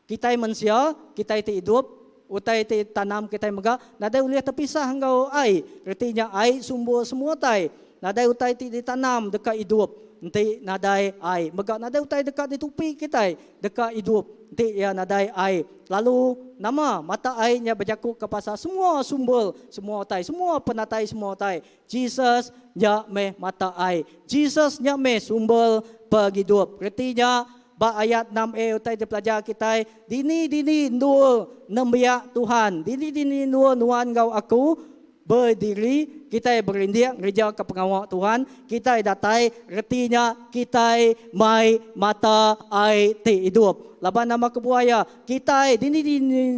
Kita manusia, kita itu hidup, utai itu tanam kita megah, nadai uliah terpisah engkau air. Retinya air sumber semua tai. Nadai utai itu ditanam dekat hidup, nanti nadai air. Megah nadai utai dekat ditupi kita, dekat hidup, nanti ya nadai air. Lalu nama mata airnya berjakuk ke pasar semua sumber, semua utai, semua penatai, semua utai. Jesus nya meh mata air. Jesus nya meh sumber penghidup. Retinya ba ayat 6a utai dipelajar kita, dini dua nembiak Tuhan. Dini dua nuan gau aku berdiri, kita berindia gereja ke pengawal Tuhan, kita datai retinya kita mai mata ai ti hidup. Laban nama kebuaya, kita dini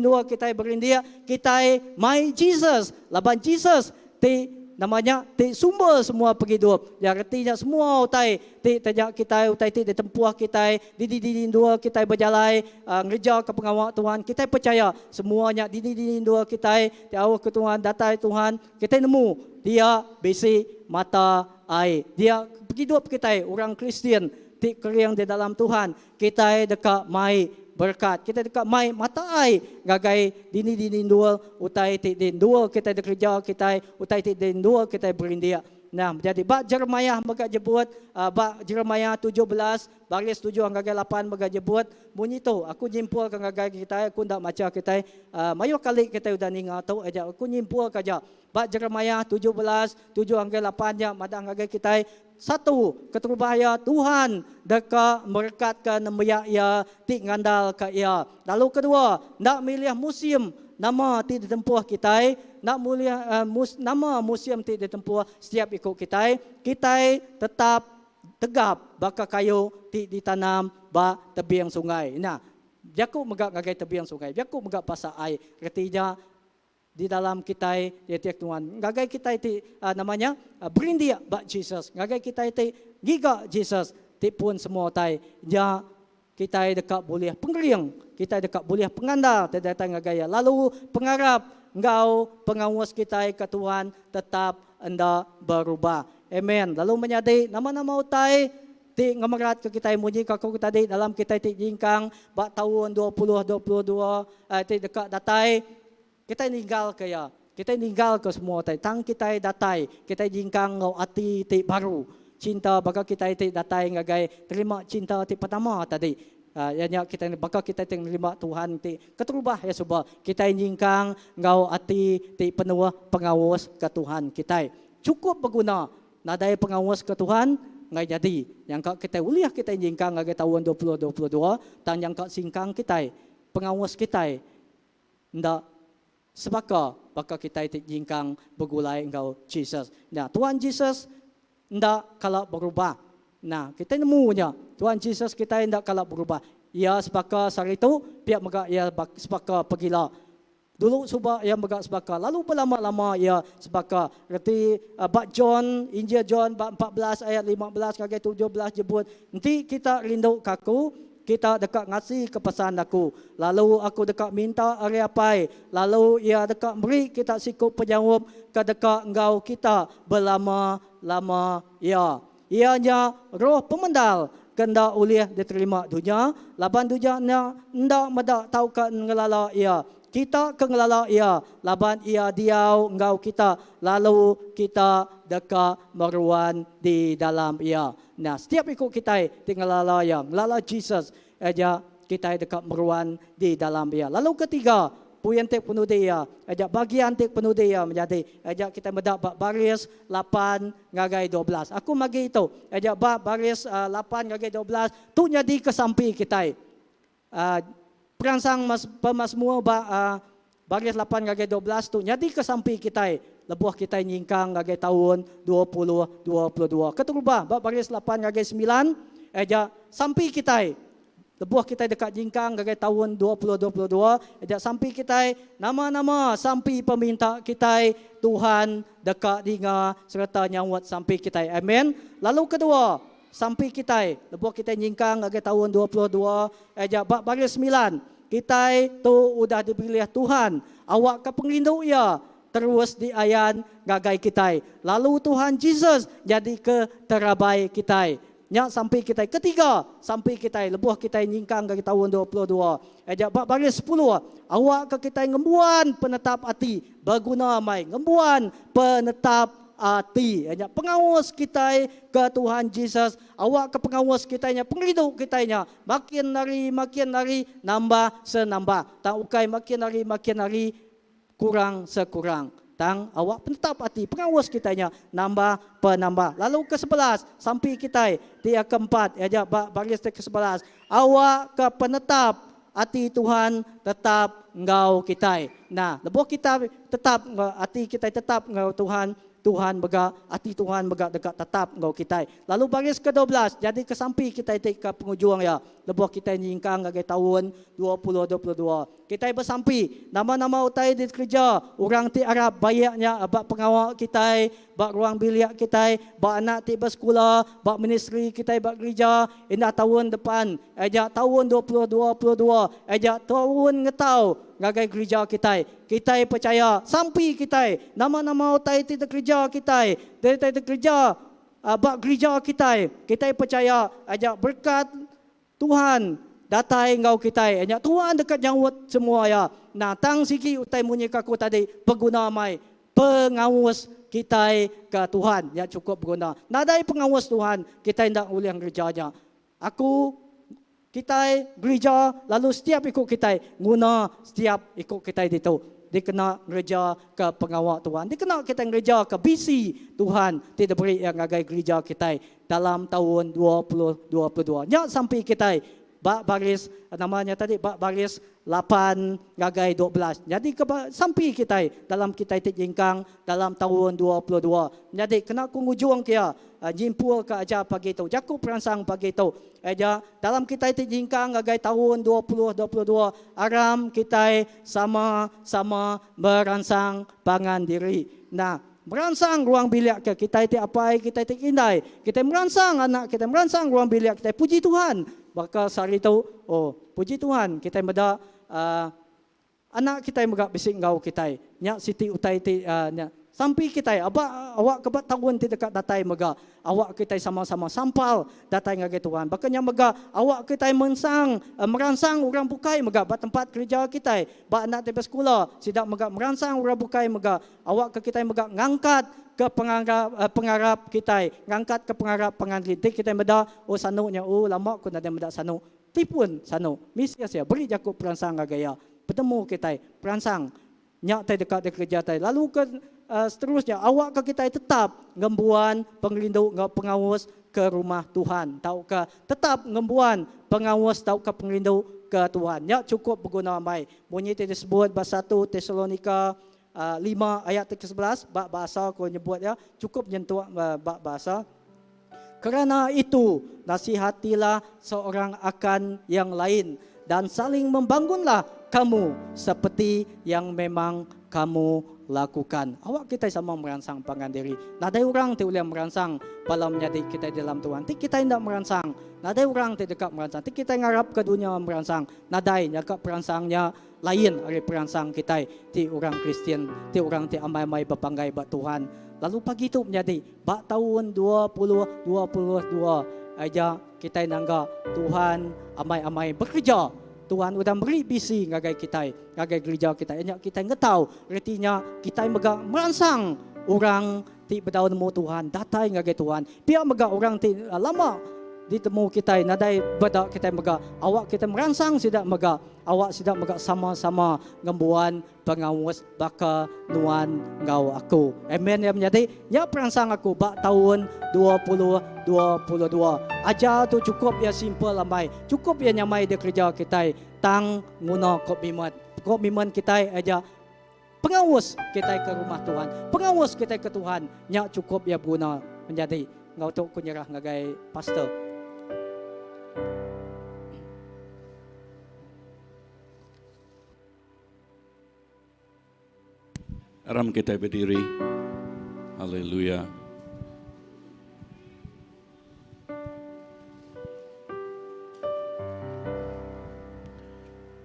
dua kita berindia, kita mai Jesus. Laban Jesus ti namanya ti sumber semua penghidup. Ya retinya semua utai ti tajak kita utai ti ditempuh kita dini dua kita berjalan gereja ke pengawal Tuhan. Kita percaya semuanya dini dua kita ti awak ke Tuhan, datai Tuhan, kita nemu dia besi mata air. Dia penghidup kita orang Kristian ti kering di dalam Tuhan. Kita dekat mai berkat, kita dekat mai mata air gagai dini dua utai ti dua kita bekerja kita utai ti dua kita berindia. Nah, jadi bak Jeremiah mega jebut bak Jeremiah 17 baris 7 gagai 8 mega jebut bunyi tu aku nyimpul ke gagai kita, aku ndak maca kita mayu kali kita udah ningal tu aja aku nyimpul kaja bak Jeremiah 17 7 gagai 8 nya madang gagai kita. Satu, keterbahaya Tuhan deka merekatkan nembiak ia ti ngandal ke ia. Lalu kedua, nak milih musim nama ti ditempuh kita, nak milih nama musim ti ditempuh setiap ikut kita, kita tetap tegap baka kayu ti ditanam ba tebiang sungai. Nah, jaku megak ngagai tebiang sungai, jaku megak pasar air. Artinya di dalam kita ya Tuhan. Gagai kita itu namanya berindia bak Jesus. Gagai kita itu giga Jesus. Tipun semua tai. Ja kita dekat boleh pengering, kita dekat boleh pengandal datang gaya. Lalu pengarap engkau pengawas kita ke Tuhan tetap anda berubah. Amen. Lalu menyadari nama-nama utai ti ngamarat ke kita munyi kakau tadi dalam kita ti jingkang bak tahun 2022 ti dekat datai. Kita ninggal ke ya, kita ninggal ke semua tai. Tang kita datai, kita jingkang ngau ati ti baru. Cinta baka kita ti datai ngagai terima cinta ti pertama tadi. Ya kita baka kita terima Tuhan ti keterubah ya subah. Kita jingkang ngau ati ti penuh pengawas ke Tuhan kita. Cukup berguna nadai pengawas ke Tuhan ngai jadi. Yang kita uliah kita jingkang ngagai tahun 2022 tang yang singkang kita pengawas kita ndak sebaka baka kita jingkang bergulai engkau Jesus. Nah, Tuhan Jesus ndak kalau berubah. Nah, kita nemunya Tuhan Jesus kita ndak kalau berubah. Ia sebaka sari itu pihak mega ia sebaka pergilah Dulu subak yang megak sebaka. Lalu berlama-lama ia sebaka. Reti bab John, Injil John bab 14 ayat 15 kaki 17 jebut. Nanti kita rindu kaku, kita dekat ngasih kepesan aku. Lalu aku dekat minta hari apai. Lalu ia dekat beri kita sikut penjawab ke dekat engkau kita berlama-lama ia. Ianya roh pemendal kenda oleh diterima dunia. Laban dunia ndak medak tahu kan ngelala ia. Kita kengelala ia, laban ia diau engkau kita, lalu kita dekat meruan di dalam ia. Nah, setiap ikut kita tinggalala yang lala Jesus aja kita dekat meruan di dalam ia. Lalu ketiga, puyantik penuh dia, aja bagian tik penuh dia menjadi aja kita mendapat baris 8 ngagai 12. Aku bagi itu, aja baris 8 ngagai 12 tu jadi kesampi kita. Perangsang pemasmur baris 8 ngagai 12 tu jadi kesampi kita. Lebuh kita nyingkang ngagai tahun 2022. Keturubah baris 8 ngagai 9 aja sampai kita. Lebuh kita dekat jingkang ngagai tahun 2022 aja sampai kita nama-nama sampai peminta kita Tuhan dekat dinga serta nyawat sampai kita. Amen. Lalu kedua, sampai kita, lebuh kita nyingkang ngagai tahun 22 aja baris 9. Kita tu udah dipilih Tuhan. Awak ke pengindu ia terus diayan ngagai kita. Lalu Tuhan Yesus jadi ke terabai kita. Nya sampai kita ketiga, sampai kita lebuh kita nyingkang ngagai tahun 22. Aja baris 10. Awak ke kita ngembuan penetap hati berguna mai. Ngembuan penetap hati, pengawas kita ke Tuhan Yesus, awak ke pengawas kitanya, penghidup kitanya, makin hari nambah senambah, tak ukai makin hari kurang sekurang. Tang awak penetap hati, pengawas kitanya nambah penambah. Lalu ke-11 sampai kita dia ke-4 aja baris ke-11. Awak ke penetap hati Tuhan tetap engkau kita. Nah, lebuh kita tetap hati kita tetap engkau Tuhan bega hati Tuhan bega dekat tetap engkau kita. Lalu baris ke-12 jadi kesampi kita ke penghujung ya. Lebuh kita nyingkang ngagai tahun 2022. Kita bersampi nama-nama utai di kerja, orang ti Arab bayaknya bak pengawal kita, bak ruang bilik kita, bak anak ti bersekolah, bak ministry kita bak gereja indah tahun depan, aja tahun 2022, aja tahun ngetau ngagai gereja kita. Kita percaya sampai kita nama-nama utai ti kerja kita, dari kerja bak gereja kita. Kita percaya aja berkat Tuhan datai engkau kita. Hanya Tuhan dekat jangwat semua ya. Nah, tang sigi utai munyi kaku tadi berguna mai pengawas kita ke Tuhan. Ya cukup berguna. Nadai pengawas Tuhan kita hendak uliang gerejanya. Kita gereja lalu setiap ikut kita guna setiap ikut kita itu. Dikena gereja ke pengawal Tuhan. Dikena kita gereja ke BC Tuhan. Tidak beri yang ngagai gereja kita dalam tahun 2022. Nya sampai kita baris namanya tadi baris 8 ngagai 12. Jadi sampai kita dalam kita jingkang dalam tahun 22. Jadi kena kungujung kia jimpul ke aja pagi itu. Jaku perangsang pagi itu. Aja dalam kita jingkang ngagai tahun 2022 aram kita sama-sama merangsang pangan diri. Nah, merangsang ruang bilik kita itu apa kita itu indai. Kita merangsang anak kita merangsang ruang bilik kita puji Tuhan. Maka sehari itu puji Tuhan kita meda anak kita megak bising ngau kita. Nya siti utai ti sampai kita awak kebat tahun ti dekat datai mega awak kita sama-sama sampal datai ngagai Tuhan. Bakanya mega awak kita merangsang orang bukai mega ba tempat kerja kita. Ba anak ti sekolah sidak mega merangsang orang bukai mega awak ke kita mega ngangkat ke pengarap kita, ngangkat ke pengarap pengantin kita meda sanunya lama ku nada meda sanu tipun sanu misia sia beri jaku perangsang gaya bertemu kita perangsang nya tai dekat kerja tai lalu ke seterusnya awak ke kita tetap ngembuan penglindung pengawas ke rumah Tuhan tau ke tetap ngembuan pengawas tau ke penglindung ke Tuhan nya cukup berguna mai bunyi disebut bahasa 1 Tesalonika 5 ayat ke-11 bahasa aku nyebut ya cukup nyentuh bahasa. Kerana itu nasihatilah seorang akan yang lain dan saling membangunlah kamu seperti yang memang kamu lakukan. Awak kita sama merangsang pangandiri. Nadai orang tidak boleh merangsang pada menjadi kita dalam Tuhan. Ti kita tidak merangsang. Nadai orang tidak dekat merangsang. Ti kita ngarap ke dunia merangsang. Nadai nyakap perangsangnya lain dari perangsang kita. Ti orang Kristian, ti orang ti amai-amai berpanggai buat Tuhan. Lalu pagi itu menjadi bak tahun 2022 aja kita nangga Tuhan amai-amai bekerja. Tuhan sudah beri visi ngagai kita, ngagai gereja kita. Kita tahu, artinya kita merangsang orang ti berdaun mu Tuhan, datai ngagai Tuhan. Biar mega orang ti lama ditemu kita, nadai beda kita mega, awak kita merangsang sidak mega, awak sidak mega sama-sama ngembuan pengawas baka nuan ngau aku. Amen ya menjadi, ya perangsang aku bak tahun 2022. Aja tu cukup ya simple lamai, cukup ya nyamai di kerja kita, tang nguna komitmen kita aja. Pengawas kita ke rumah Tuhan, pengawas kita ke Tuhan, nya cukup ya guna menjadi ngau tu kunyerah ngagai pastor. Aram kita berdiri. Haleluya.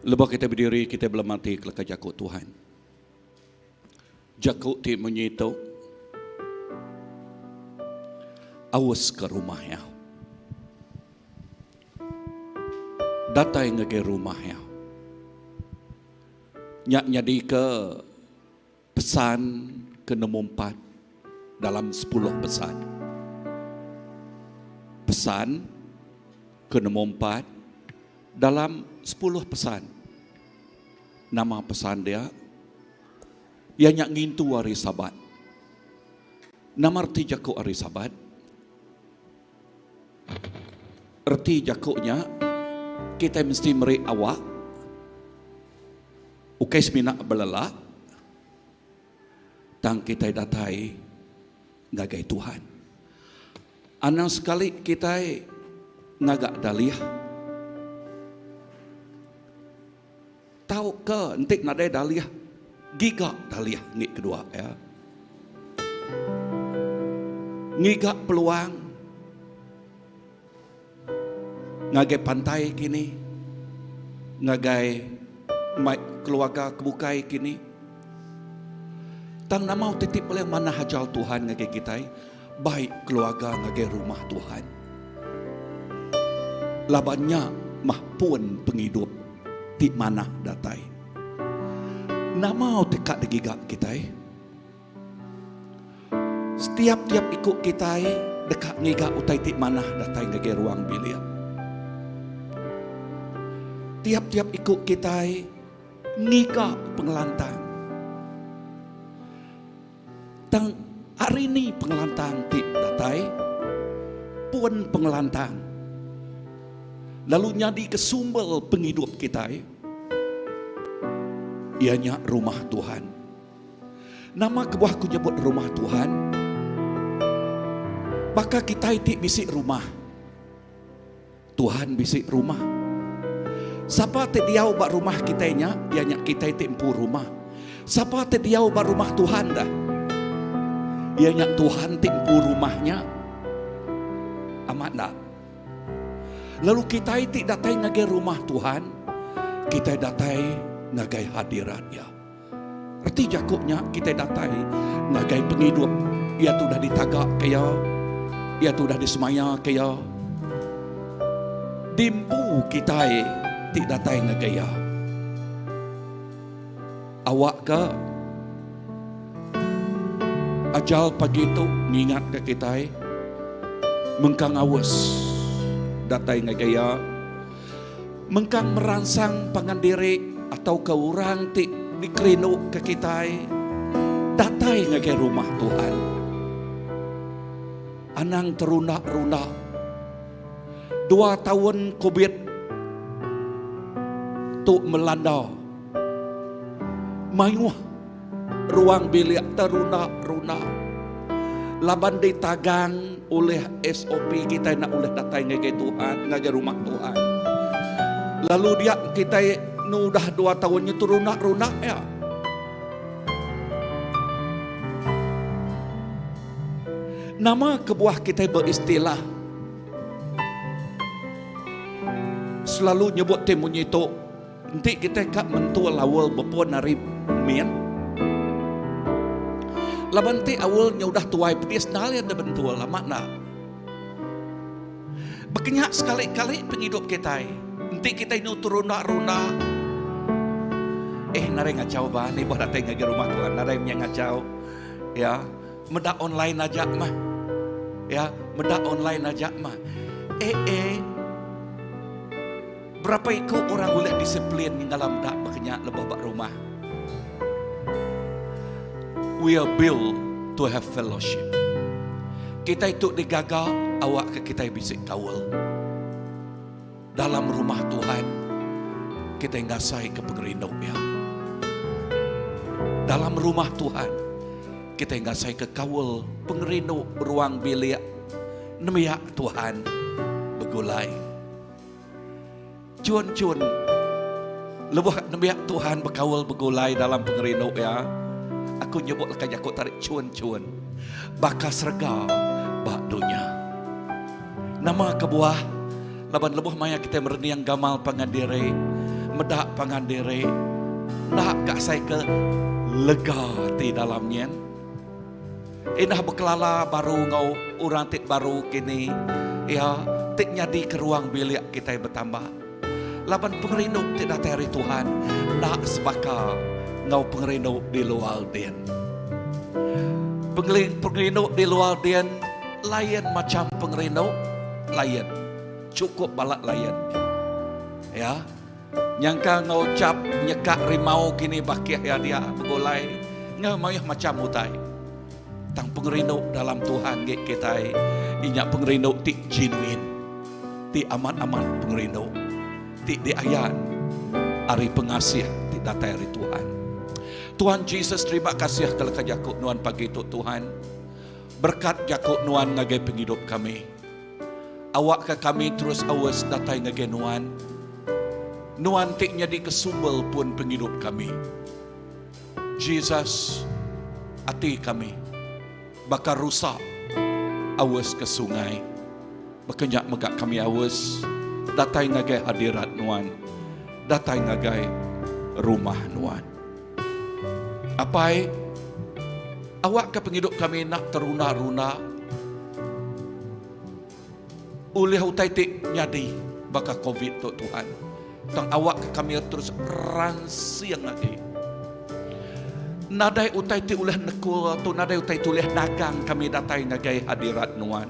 Lepas kita berdiri, kita belum mati kelak jakut Tuhan. Jakut ti menyito. Awas ke rumahnya. Datai ngege rumahnya. Nyak nyadi ke pesan ke-64 dalam 10 pesan. Pesan ke-64 dalam 10 pesan. Nama pesan dia, ia nyak ngintu hari Sabat. Nama arti jakuk hari Sabat. Arti jakuknya, kita mesti meri awak. Ukai semina belala. Tang kita datai ngagai Tuhan. Anang sekali kita ngagak daliah. Tahu ke entik nadai daliah, giga daliah ngik kedua ya. Ngigak peluang ngagai pantai kini, ngagai keluarga kebukai kini. Tang nama titip oleh mana hajal Tuhan ngagai kita, baik keluarga ngagai rumah Tuhan. Labannya mahpun penghidup ti mana datai. Nama tekat digigak kita. Setiap-tiap ikut kita dekat ngigak utai ti mana datai ngagai ruang bilik. Tiap-tiap ikut kita ngigak pengelantang. Tang hari ini pengelantang ti datai pun pengelantang. Lalu nyadi ke sumber penghidup kita, ianya rumah Tuhan. Nama kebuahku nyebut rumah Tuhan. Maka kita ti bisik rumah. Tuhan bisik rumah. Siapa ti diau bak rumah kitanya, ianya kita ti empu rumah. Siapa ti diau bak rumah Tuhan dah. Ianya Tuhan timpu rumahnya. Amat tak? Lalu kita tidak datai ngagai rumah Tuhan, kita datai ngagai hadiratnya. Arti jakupnya kita datai ngagai penghidup. Ia tu dah ditagak kaya, ia tu dah disemaya kaya. Dimpu kita tidak datai ngagai ya. Awak ke ajal pagi itu mengingat ke kita mengkang awas datai ngagaya mengkang merangsang pangandiri atau ke orang ti dikerinu ke kita datai ngagai rumah Tuhan. Anang terunak-runak 2 tahun COVID tu melanda mayuh ruang bilik terunak-runak. Laban ditagang oleh SOP kita nak oleh datai ngagai Tuhan, ngagai rumah Tuhan. Lalu dia kita nu dah 2 tahunnya tu runak-runak ya. Nama kebuah kita beristilah selalu nyebut temunya itu nanti kita kak mentua lawal berpuan hari mian labanti awalnya udah tuai pedis nal yang bentua lah makna berkenyak sekali-kali penghidup kita nanti kita ini turun-runa nare ngacau bah ni buat datang ke rumah Tuhan nare yang ngacau ya meda online aja mah ya meda online aja mah berapa ikut orang boleh disiplin di dalam dak berkenyak lebah bak rumah. We are built to have fellowship. Kita itu digagal awak ke kita bisik kawal. Dalam rumah Tuhan kita ngasai ke pengerindok ya. Dalam rumah Tuhan kita ngasai ke kawal pengerindok ruang bilik nemiak Tuhan begulai. Cuan-cuan lebih nemiak Tuhan berkawal begulai dalam pengerindok ya. Aku nyebut lekaj aku tarik cuan-cuan. Bakas rega bak dunia. Nama kebuah laban lebuh maya kita mereniang gamal pangandire, medak pangandire. Nak gak saya ke lega di dalamnya. Inah berkelala baru ngau orang tik baru kini. Ya, tik nyadi ke ruang bilik kita yang bertambah. Laban pengerinduk tidak teri Tuhan. Nak sebakal ngau pengerinduk di luar den. Pengerinduk di luar den layan macam pengerinduk layan. Cukup balak layan. Ya. Nyangka ngau cap nyekak rimau kini bakih ya dia begolai. Ngau mayah macam utai. Tang pengerinduk dalam Tuhan kita. Inyak pengerinduk ti genuine. Ti aman-aman pengerinduk. Ti di ayat. Ari pengasih ti datai ari Tuhan. Tuhan Yesus terima kasih kalau Jakub nuan pagi itu Tuhan. Berkat Jakub nuan ngagai penghidup kami. Awak ke kami terus awas datai ngagai nuan. Nuan tik nyadi kesumbel pun penghidup kami. Jesus hati kami bakal rusak awas ke sungai. Bekenyak megak kami awas datai ngagai hadirat nuan. Datai ngagai rumah nuan. Apai awak ke penghidup kami nak teruna-runa oleh utai tik nyadi bakal COVID tu Tuhan. Tang awak ke kami terus ransiang lagi. Nadai utai tik oleh nekul tu nadai utai tu oleh dagang kami datai ngagai hadirat nuan.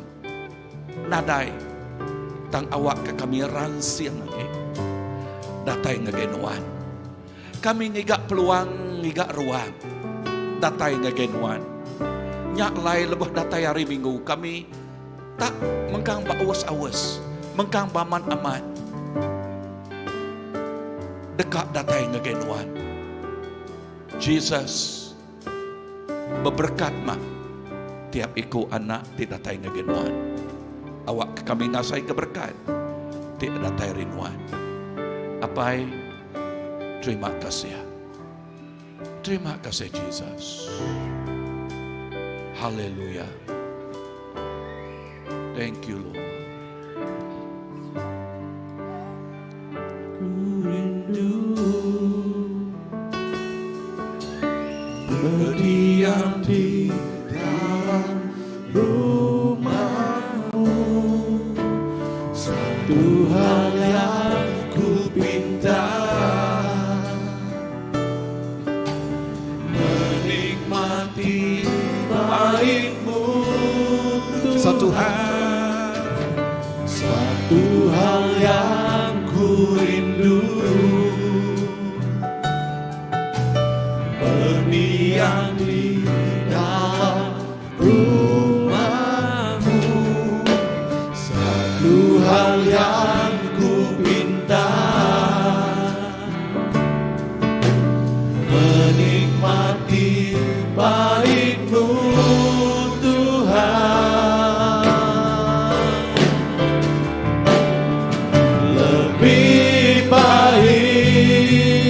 Nadai tang awak ke kami ransiang lagi. Datai ngagai nuan. Kami ngigak peluang, ngigak ruang. Datai ngagai nuan. Nyak lai lebih datai hari Minggu. Kami tak mengkang ba awas-awas. Mengkang ba aman-aman. Dekat datai ngagai nuan. Jesus berberkat mah. Tiap iku anak di datai ngagai nuan. Awak kami ngasai keberkat. Ti datai rinuan. Apai terima kasih. Terima kasih Jesus. Haleluya. Thank you Lord. Ku rindu berdiam di dalam rumahmu. Satu hal yang ku pinta, menikmati baikmu. Satu hal yang ku rindu, berdiam di dalam rumahmu. Satu hal yang ku pinta, menikmati baikmu Tuhan. Lebih baik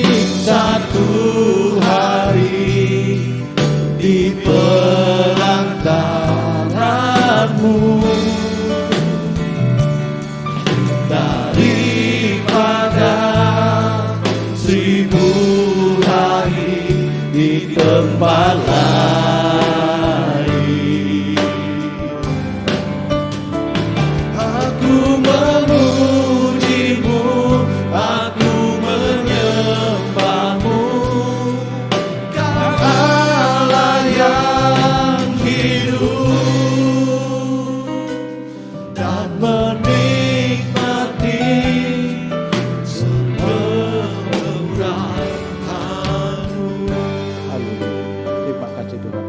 tempat lain. Aku memujimu, aku menyembahmu, Kau Allah yang hidup dan menikmati kemurahan-Mu. Haleluya. Terima kasih Tuhan.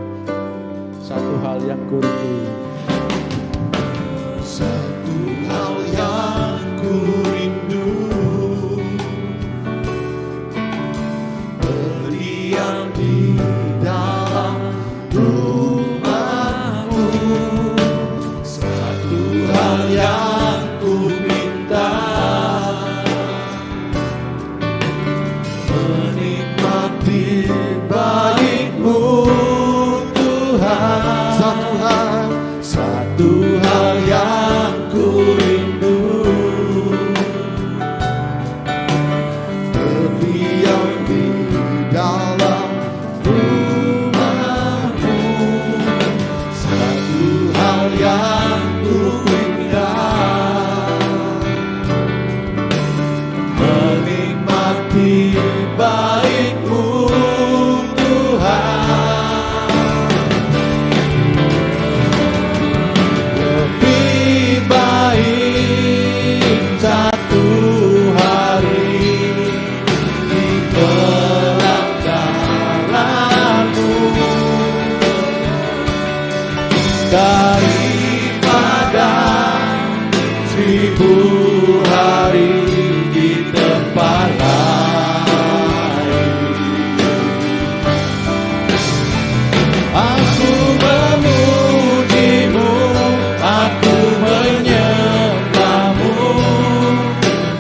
Satu hal yang kurindu, Satu hal yang ku rindu, berdiam di dalam rumah-Mu. Satu hal yang ku minta, menikmati baik-Mu Tuhan. Satu hal yang ku rindu, berdiam di dalam rumah-Mu. Satu hal yang ku minta, menikmati baik-Mu Tuhan. Lebih baik satu hari di pelanggaran-Mu daripada 1000 hari di tempat lain. Aku memujimu, aku menyembahmu,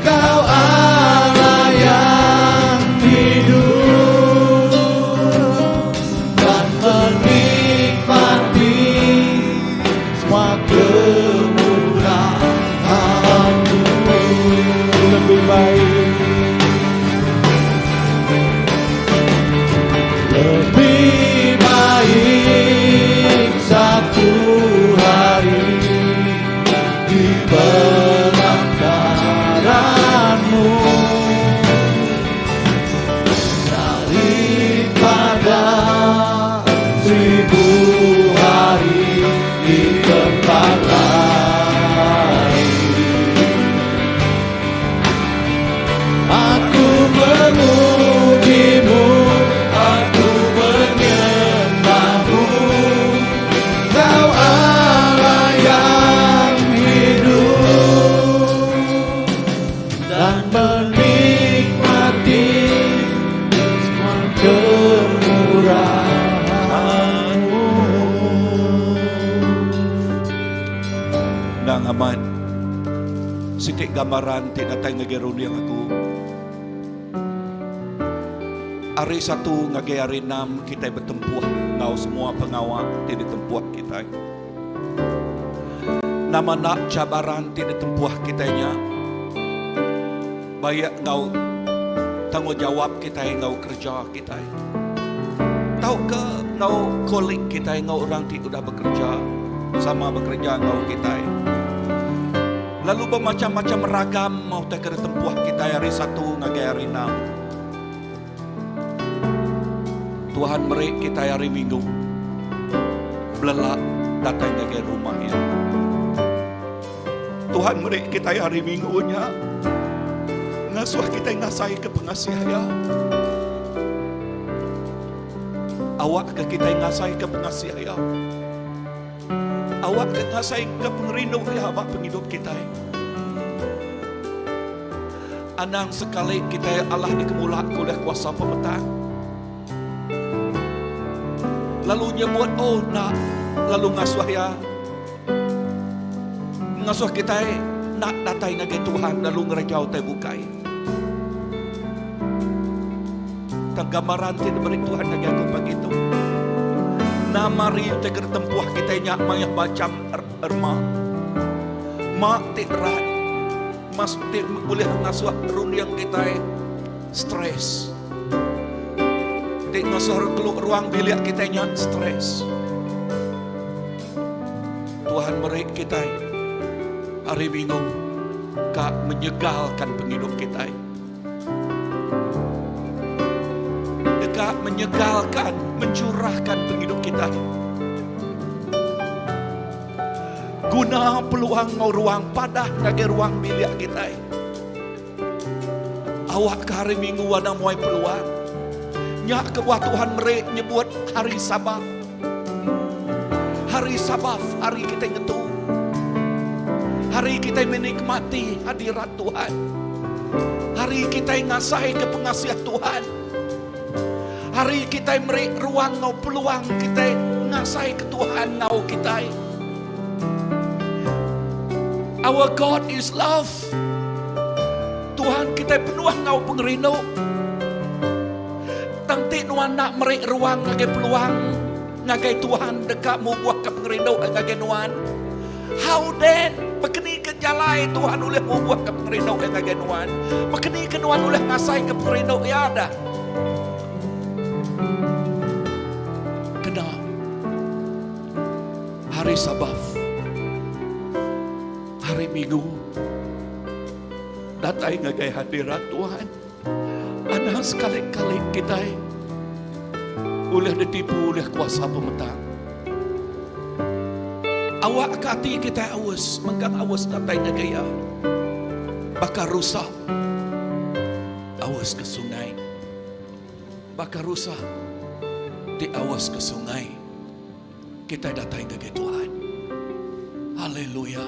Kau Allah yang hidup dan menikmati semua kemurahan-Mu. Lebih baik, lebih baik satu hari di pelanggaran-Mu daripada 1000 hari di tempat lain. Aku memujimu, aku menyembahmu, Kau Allah yang hidup dan menikmati semua kemurahan-Mu. Nang aman, sikit gambaran ti natay nga gerun yang ako. Ari satu ngagay ari nam kita bertempuh ngau semua pengawa ti ditempuh kita. Nama nak cabaran ti ditempuh kitanya. Bayak ngau tanggung jawab kita ngau kerja kita. Tahu ke ngau kolik kita ngau orang ti udah bekerja sama bekerja ngau kita. Lalu bermacam-macam ragam mau tak kena tempuh kita hari satu ngagay hari enam. Tuhan merik kita hari Minggu belelak datang ngagay rumahnya. Tuhan merik kita hari Minggunya ngasuh kita ngasai ke pengasihan. Awak ke kita ngasai ke pengasihan. Awak ke ngasai ke pengerindu ya abak penghidup kita. Anang sekali kita Allah dikemulak oleh kuasa pemetang. Lalu nyebut oh nak, lalu ngasuh ya. Ngasuh kita nak datai nage Tuhan lalu ngerejau te bukai. Gambaran ti diberi Tuhan nage aku begitu. Nama riu te tempuh kita nyak mayah bacam erma. Mak ti erat. Mas ti boleh ngasuh runiang kita stres. Ti mari ngosor keluar ruang bilik kita nya stres. Tuhan mari kita hari Minggu Kak menyegalkan penghidup kita. Kak menyegalkan, mencurahkan penghidup kita. Guna peluang mau ruang padah ngage ruang bilik kita. Awak ke hari Minggu wana muai peluang. Nyak kebuah Tuhan mereka nyebut hari Sabat. Hari Sabat, hari kita ngetu. Hari kita menikmati hadirat Tuhan. Hari kita ngasai ke pengasiah Tuhan. Hari kita beri ruang ngau peluang kita ngasai ke Tuhan ngau kita. Our God is love. Tuhan kita penuh ngau pengerino. Tangti nuan nak meri ruang ngagai peluang ngagai Tuhan dekat mu buah ke pengerino ngagai nuan. How then bekeni ke jalai Tuhan oleh mu buah ke pengerino ngagai nuan. Bekeni ke nuan oleh ngasai ke pengerino ya ada. Kena hari Sabat, hari Minggu datang ngagai hadirat Tuhan. Anak sekali-kali kita oleh ditipu oleh kuasa pemetang. Awak kati kita awas, menggang awas datang ngagai ya. Bakar rusak, awas ke sungai. Bakar rusak, diawas ke sungai. Kita datang ngagai Tuhan. Haleluya.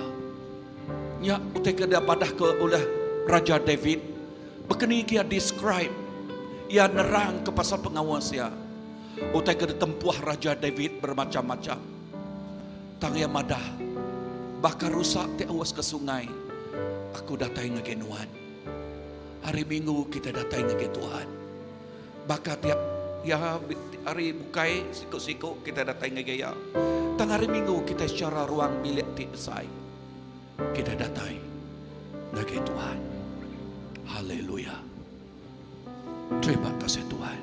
Nya utai kada padah ke oleh Raja David. Bekeni dia describe. Ia nerang ke pasal pengawas ya. Utai kada tempuh Raja David bermacam-macam. Tang ya madah. Bakar rusak ti awas ke sungai. Aku datang ngagai Tuhan. Hari Minggu kita datang ngagai Tuhan. Bakar tiap ya hari bukai siku-siku kita datang ngagai ya. Tang hari Minggu kita secara ruang bilik ti besai. Kita datang ngagai Tuhan. Haleluya. Terima kasih Tuhan.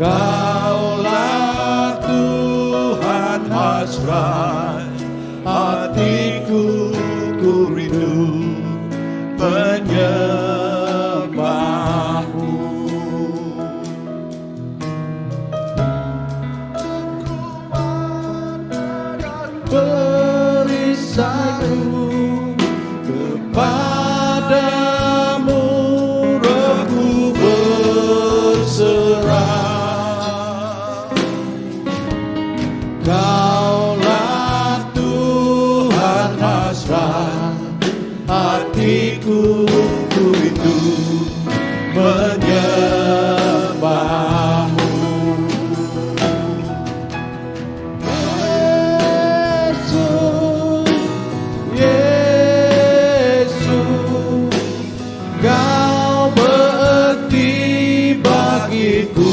Kaulah Tuhan hasrat hatiku, ku rindu menyembahmu. Perisaiku kepadamu, rohku berserah. Kaulah Tuhan hasrat hatiku, ku rindu menyembahmu. Yesus, Yesus, Kau berarti bagiku.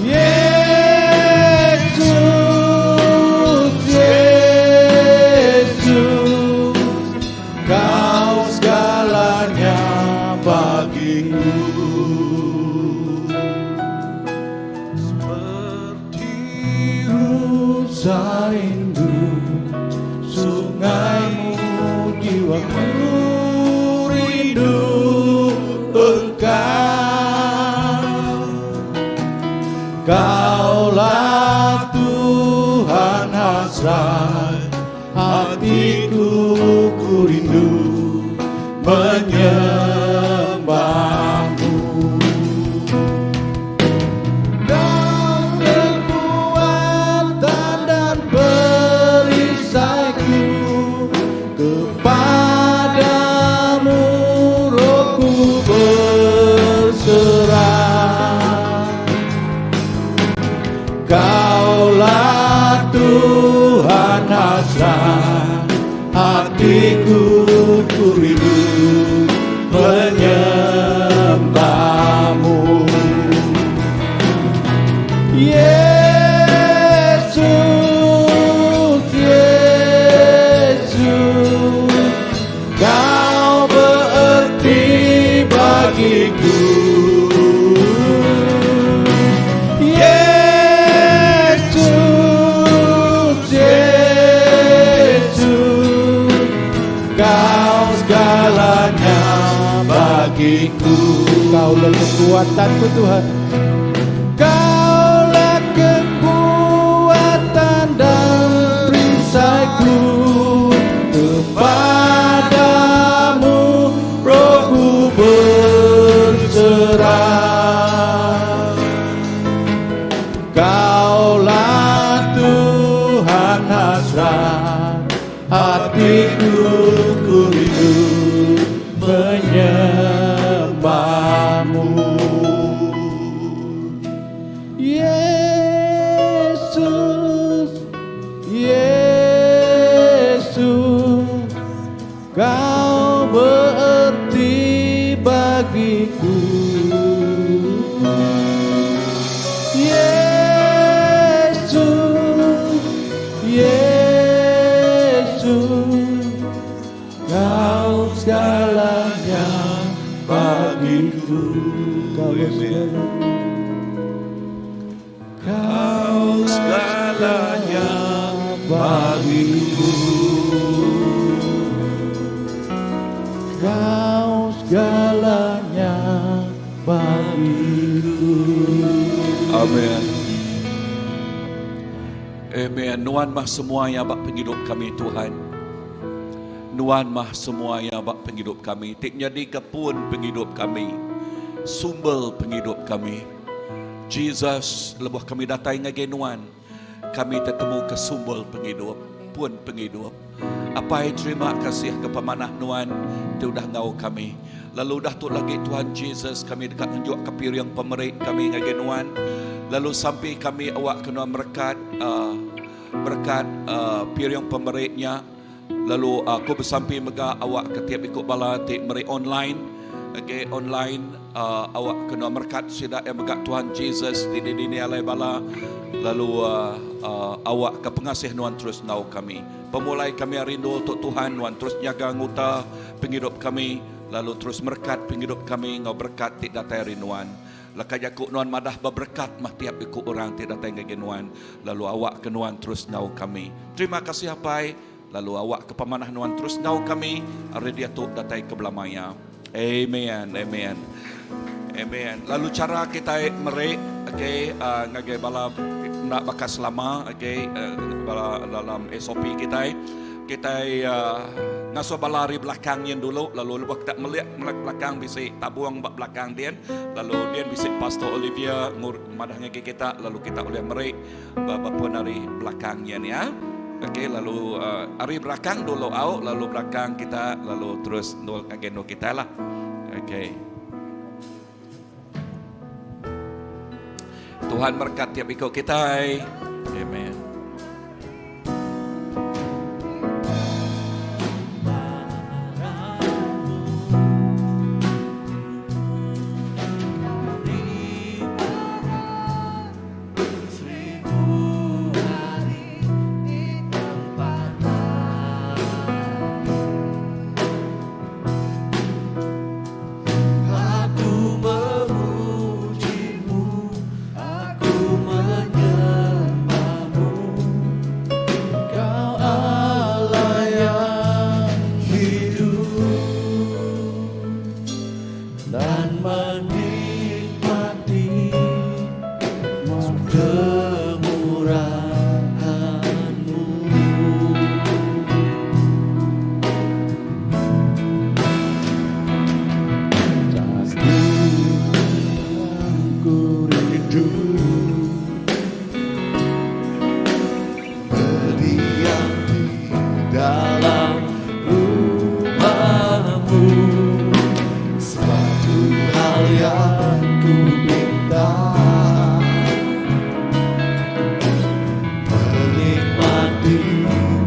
Yesus, Yesus, hatiku ku rindu menyembahmu. Kau kekuatan dan perisaiku, kepadamu rohku berserah. Kaulah Tuhan hasrat hatiku, ku rindu menyembahmu. Yesus, Yesus, Kau berarti bagiku. Yesus, Yesus, Kau segalanya bagiku. Kaulah kekuatanku Tuhan, Kaulah kekuatan dan perisaiku, kepadamu rohku berserah. Kaulah Tuhan hasrat hatiku, ku rindu menyembahmu. Yesus, Yesus, Kau berarti bagiku. Yesus, Yesus, Kau segalanya bagiku. Kau segalanya bagiku. Kau segalanya bagiku. Amin. Amen. Nuan mah semuanya bak penghidup kami Tuhan. Nuan mah semuanya bak penghidup kami. Tik jadi kepun penghidup kami. Sumber penghidup kami. Jesus, lebuh kami datang ngage Nuan. Kami tertemu ke sumber penghidup, pun penghidup. Apa yang terima kasih ke pemanah Nuan, dia udah ngau kami. Lalu dah tu lagi Tuhan Jesus, kami dekat tunjuk ke piriang pemerik kami ngage Nuan. Lalu sampai kami awak kena berkat piriang pemeriknya. Lalu aku bersampai mega awak ketiap ikut bala tik merik online. Okay, online awak kena berkat sida yang megak Tuhan Jesus di dini alai bala. Lalu awak ke pengasih Nuan terus ngau kami. Pemulai kami rindu untuk Tuhan, Nuan terus jaga nguta penghidup kami. Lalu terus berkat penghidup kami, ngau berkat tidak datai Nuan. Lakaj aku Nuan madah berberkat mah tiap ikut orang tidak datai ngage Nuan. Lalu awak ke Nuan terus ngau kami. Terima kasih apai. Lalu awak ke pemanah Nuan terus ngau kami. Ari dia tu datai ke belamaya. Amen, amen, amen. Lalu cara kita merik, okay, ngagai bala nak bakas lama, okay, bala dalam SOP kita ngaso balari belakang yang dulu, lalu lepas kita melihat belakang bisa tabuang belakang dia, lalu dia bisa Pastor Olivia ngur madah ngagai kita, lalu kita oleh merik bapa nari belakangnya ni ya. Okey, lalu hari belakang dulu out, lalu belakang kita, lalu terus nol agenda kita lah. Okey. Tuhan berkat tiap ikut kita. Amen. Aku memujimu, aku menyembahmu.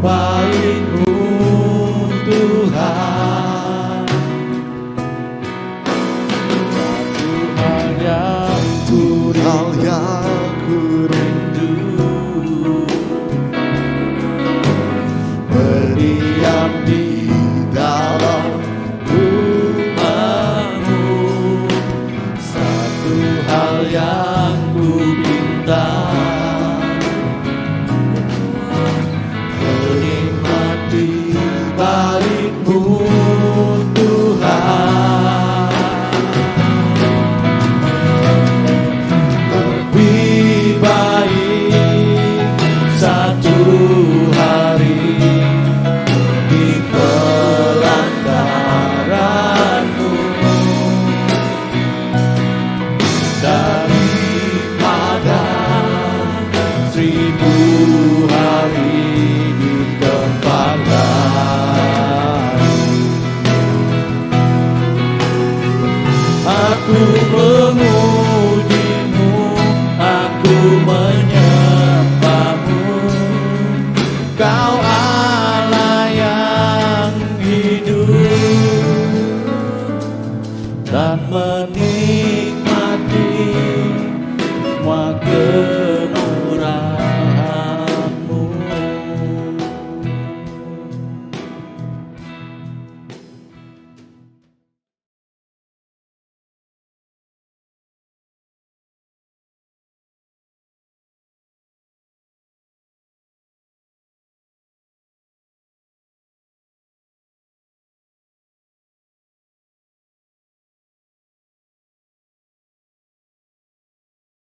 baik